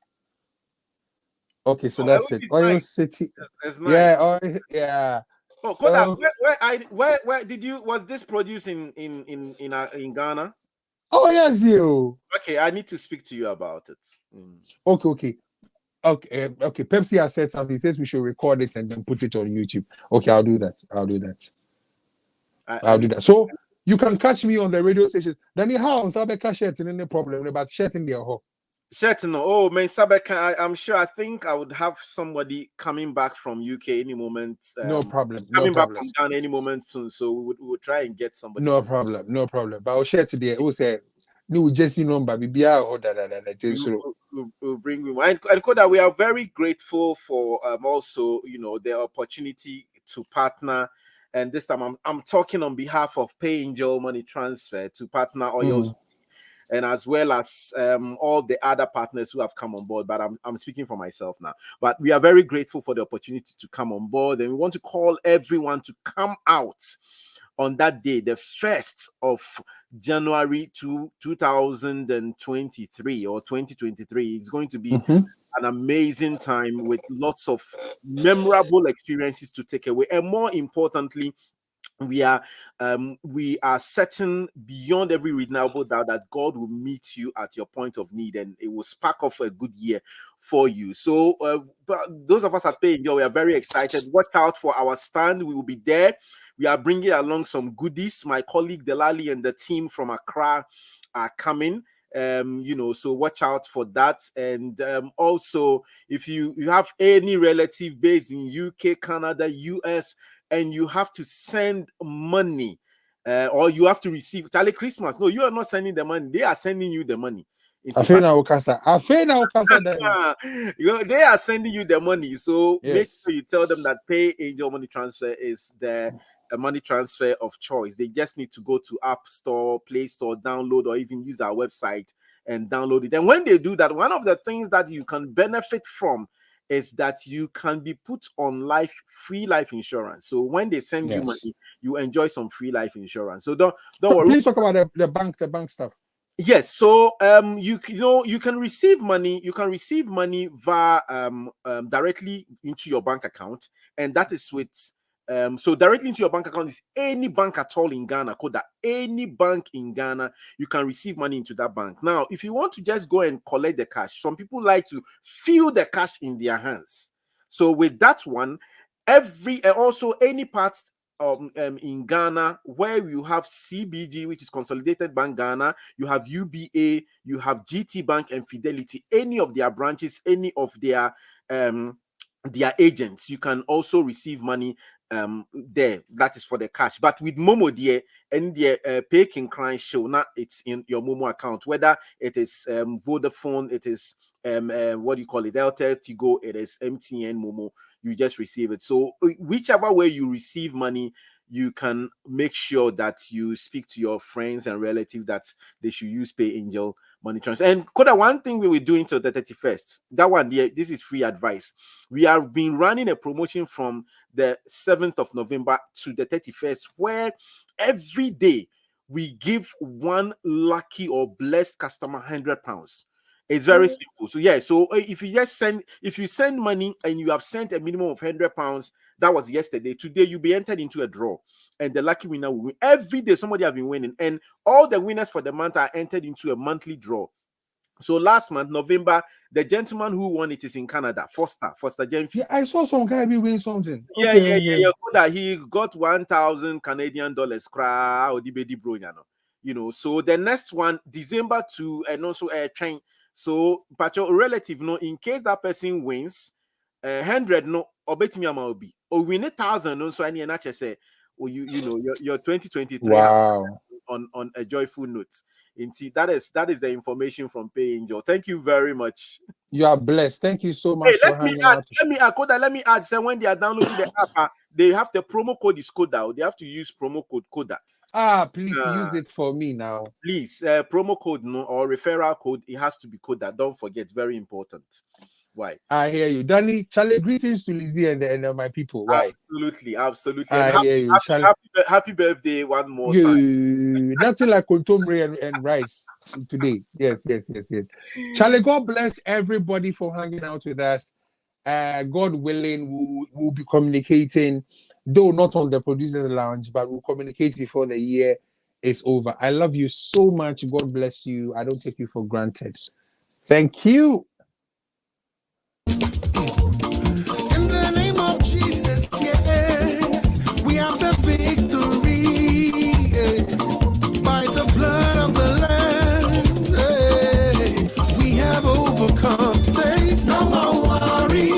Okay, so that's it. Oil City. That's nice. Yeah, yeah. Oh, so, where did you? Was this produced in Ghana? Oh yes, you. Okay, I need to speak to you about it. Okay. Pepsi has said something. He says we should record it and then put it on YouTube. Okay, I'll do that. I'll do that. So you can catch me on the radio station. Danny, how? Sabeka shirt in any problem about shirt in there. Shirt no. Oh, man, Sabeka. I'm sure. I think I would have somebody coming back from UK any moment. No problem. Coming back from Ghana any moment soon. So we would try and get somebody. No problem. But I'll share today. It will say. No, Jesse number. We'll bring you. And Koda, we are very grateful for also the opportunity to partner. And this time I'm talking on behalf of Pay Angel Money Transfer to partner Oil City, and as well as all the other partners who have come on board. But I'm speaking for myself now. But we are very grateful for the opportunity to come on board, and we want to call everyone to come out on that day, the 1st of January 2023 or 2023. It's going to be an amazing time with lots of memorable experiences to take away, and more importantly, we are certain beyond every reasonable doubt that God will meet you at your point of need, and it will spark off a good year for you. So but those of us at Pay Enjoy, we are very excited. Watch out for our stand. We will be there. We are bringing along some goodies. My colleague Delali and the team from Accra are coming. So watch out for that. And also, if you have any relative based in UK, Canada, US, and you have to send money, or you have to receive Charlie Christmas. No, you are not sending the money. They are sending you the money. I feel now, Okasa. They are sending you the money. So make Yes. sure you tell them that Pay Angel Money Transfer is the money transfer of choice. They just need to go to App Store, Play Store, download, or even use our website and download it. And when they do that, one of the things that you can benefit from is that you can be put on free life insurance. So when they send you money, you enjoy some free life insurance. So don't worry. Please talk about the bank stuff. Yes, so you can receive money. You can receive money via directly into your bank account, and that is with so directly into your bank account is any bank at all in Ghana. Koda, any bank in Ghana, you can receive money into that bank. Now, if you want to just go and collect the cash, some people like to feel the cash in their hands. So with that one, also any part in Ghana where you have CBG, which is Consolidated Bank Ghana, you have UBA, you have GT Bank and Fidelity, any of their branches, any of their agents, you can also receive money there. That is for the cash. But with Momo dear and the Pay King Crime show, now it's in your Momo account, whether it is Vodafone, it is what do you call it, Delta, Tigo, it is MTN, Momo, you just receive it. So whichever way you receive money, you can make sure that you speak to your friends and relatives that they should use Pay Angel Money Transfer. And Koda, one thing we were doing till the 31st, that one, this is free advice. We have been running a promotion from the 7th of November to the 31st, where every day we give one lucky or blessed customer £100. It's very simple. So yeah, so if you send money and you have sent a minimum of £100, that was yesterday. Today you'll be entered into a draw, and the lucky winner will win. Every day somebody have been winning, and all the winners for the month are entered into a monthly draw. So last month, November, the gentleman who won it is in Canada, Foster Jenfi. Yeah, I saw some guy be winning something. Yeah. He got 1,000 Canadian dollars. So the next one, December 2, and also a train. So, but your relative, in case that person wins, 100, or bet me will be, or win 1,000, so I need an say, or your 2023 wow, on a joyful note. That is the information from Pay Angel. Thank you very much. You are blessed. Thank you so much for hanging out. Let me add. So when they are downloading the app, they have the promo code is Koda. They have to use promo code Koda. Please use it for me now. Please, promo code or referral code. It has to be Koda. Don't forget. Very important. Why? I hear you, Danny. Charlie, greetings to Lizzie and my people. Why? Absolutely. I hear you, Charlie. Happy birthday one more time. Nothing like kontomire and rice today. Yes. Charlie, God bless everybody for hanging out with us. God willing, we'll be communicating, though not on the producers lounge, but we'll communicate before the year is over. I love you so much. God bless you. I don't take you for granted. Thank you. In the name of Jesus, yes, we have the victory. By the blood of the Lamb, we have overcome. Say, no more worry,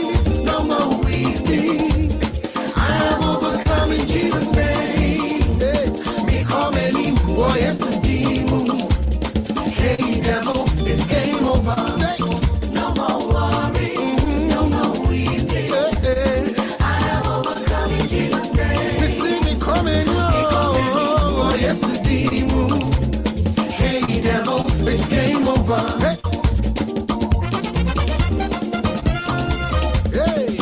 no more weeping. I have overcome in Jesus' name. Me come any boy yesterday. Hey devil, it's game over. Say, no more worry. It's game over. Hey.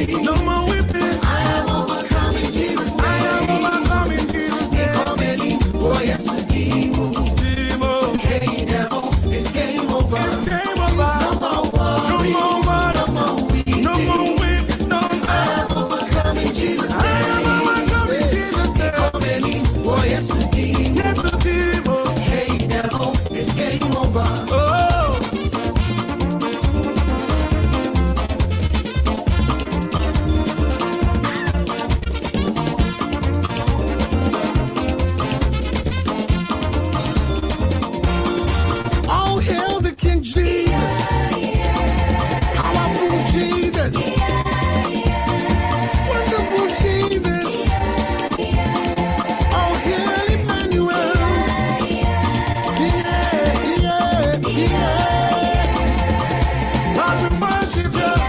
No more weeping. I have overcome in Jesus' name. I have overcome in Jesus' name. Oh, yes, Demo. Hey, devil, it's game over. It's game over. No more war. No more war. No more weeping. No more weeping. No more. I have overcome in Jesus' name. I have overcome in Jesus' name. Oh, yes, yes, Demo. Hey, devil, it's game over. Oh. All hail the King Jesus. Powerful Jesus. Wonderful Jesus. All hail Emmanuel. Yeah, yeah, yeah. Lord, we worship you.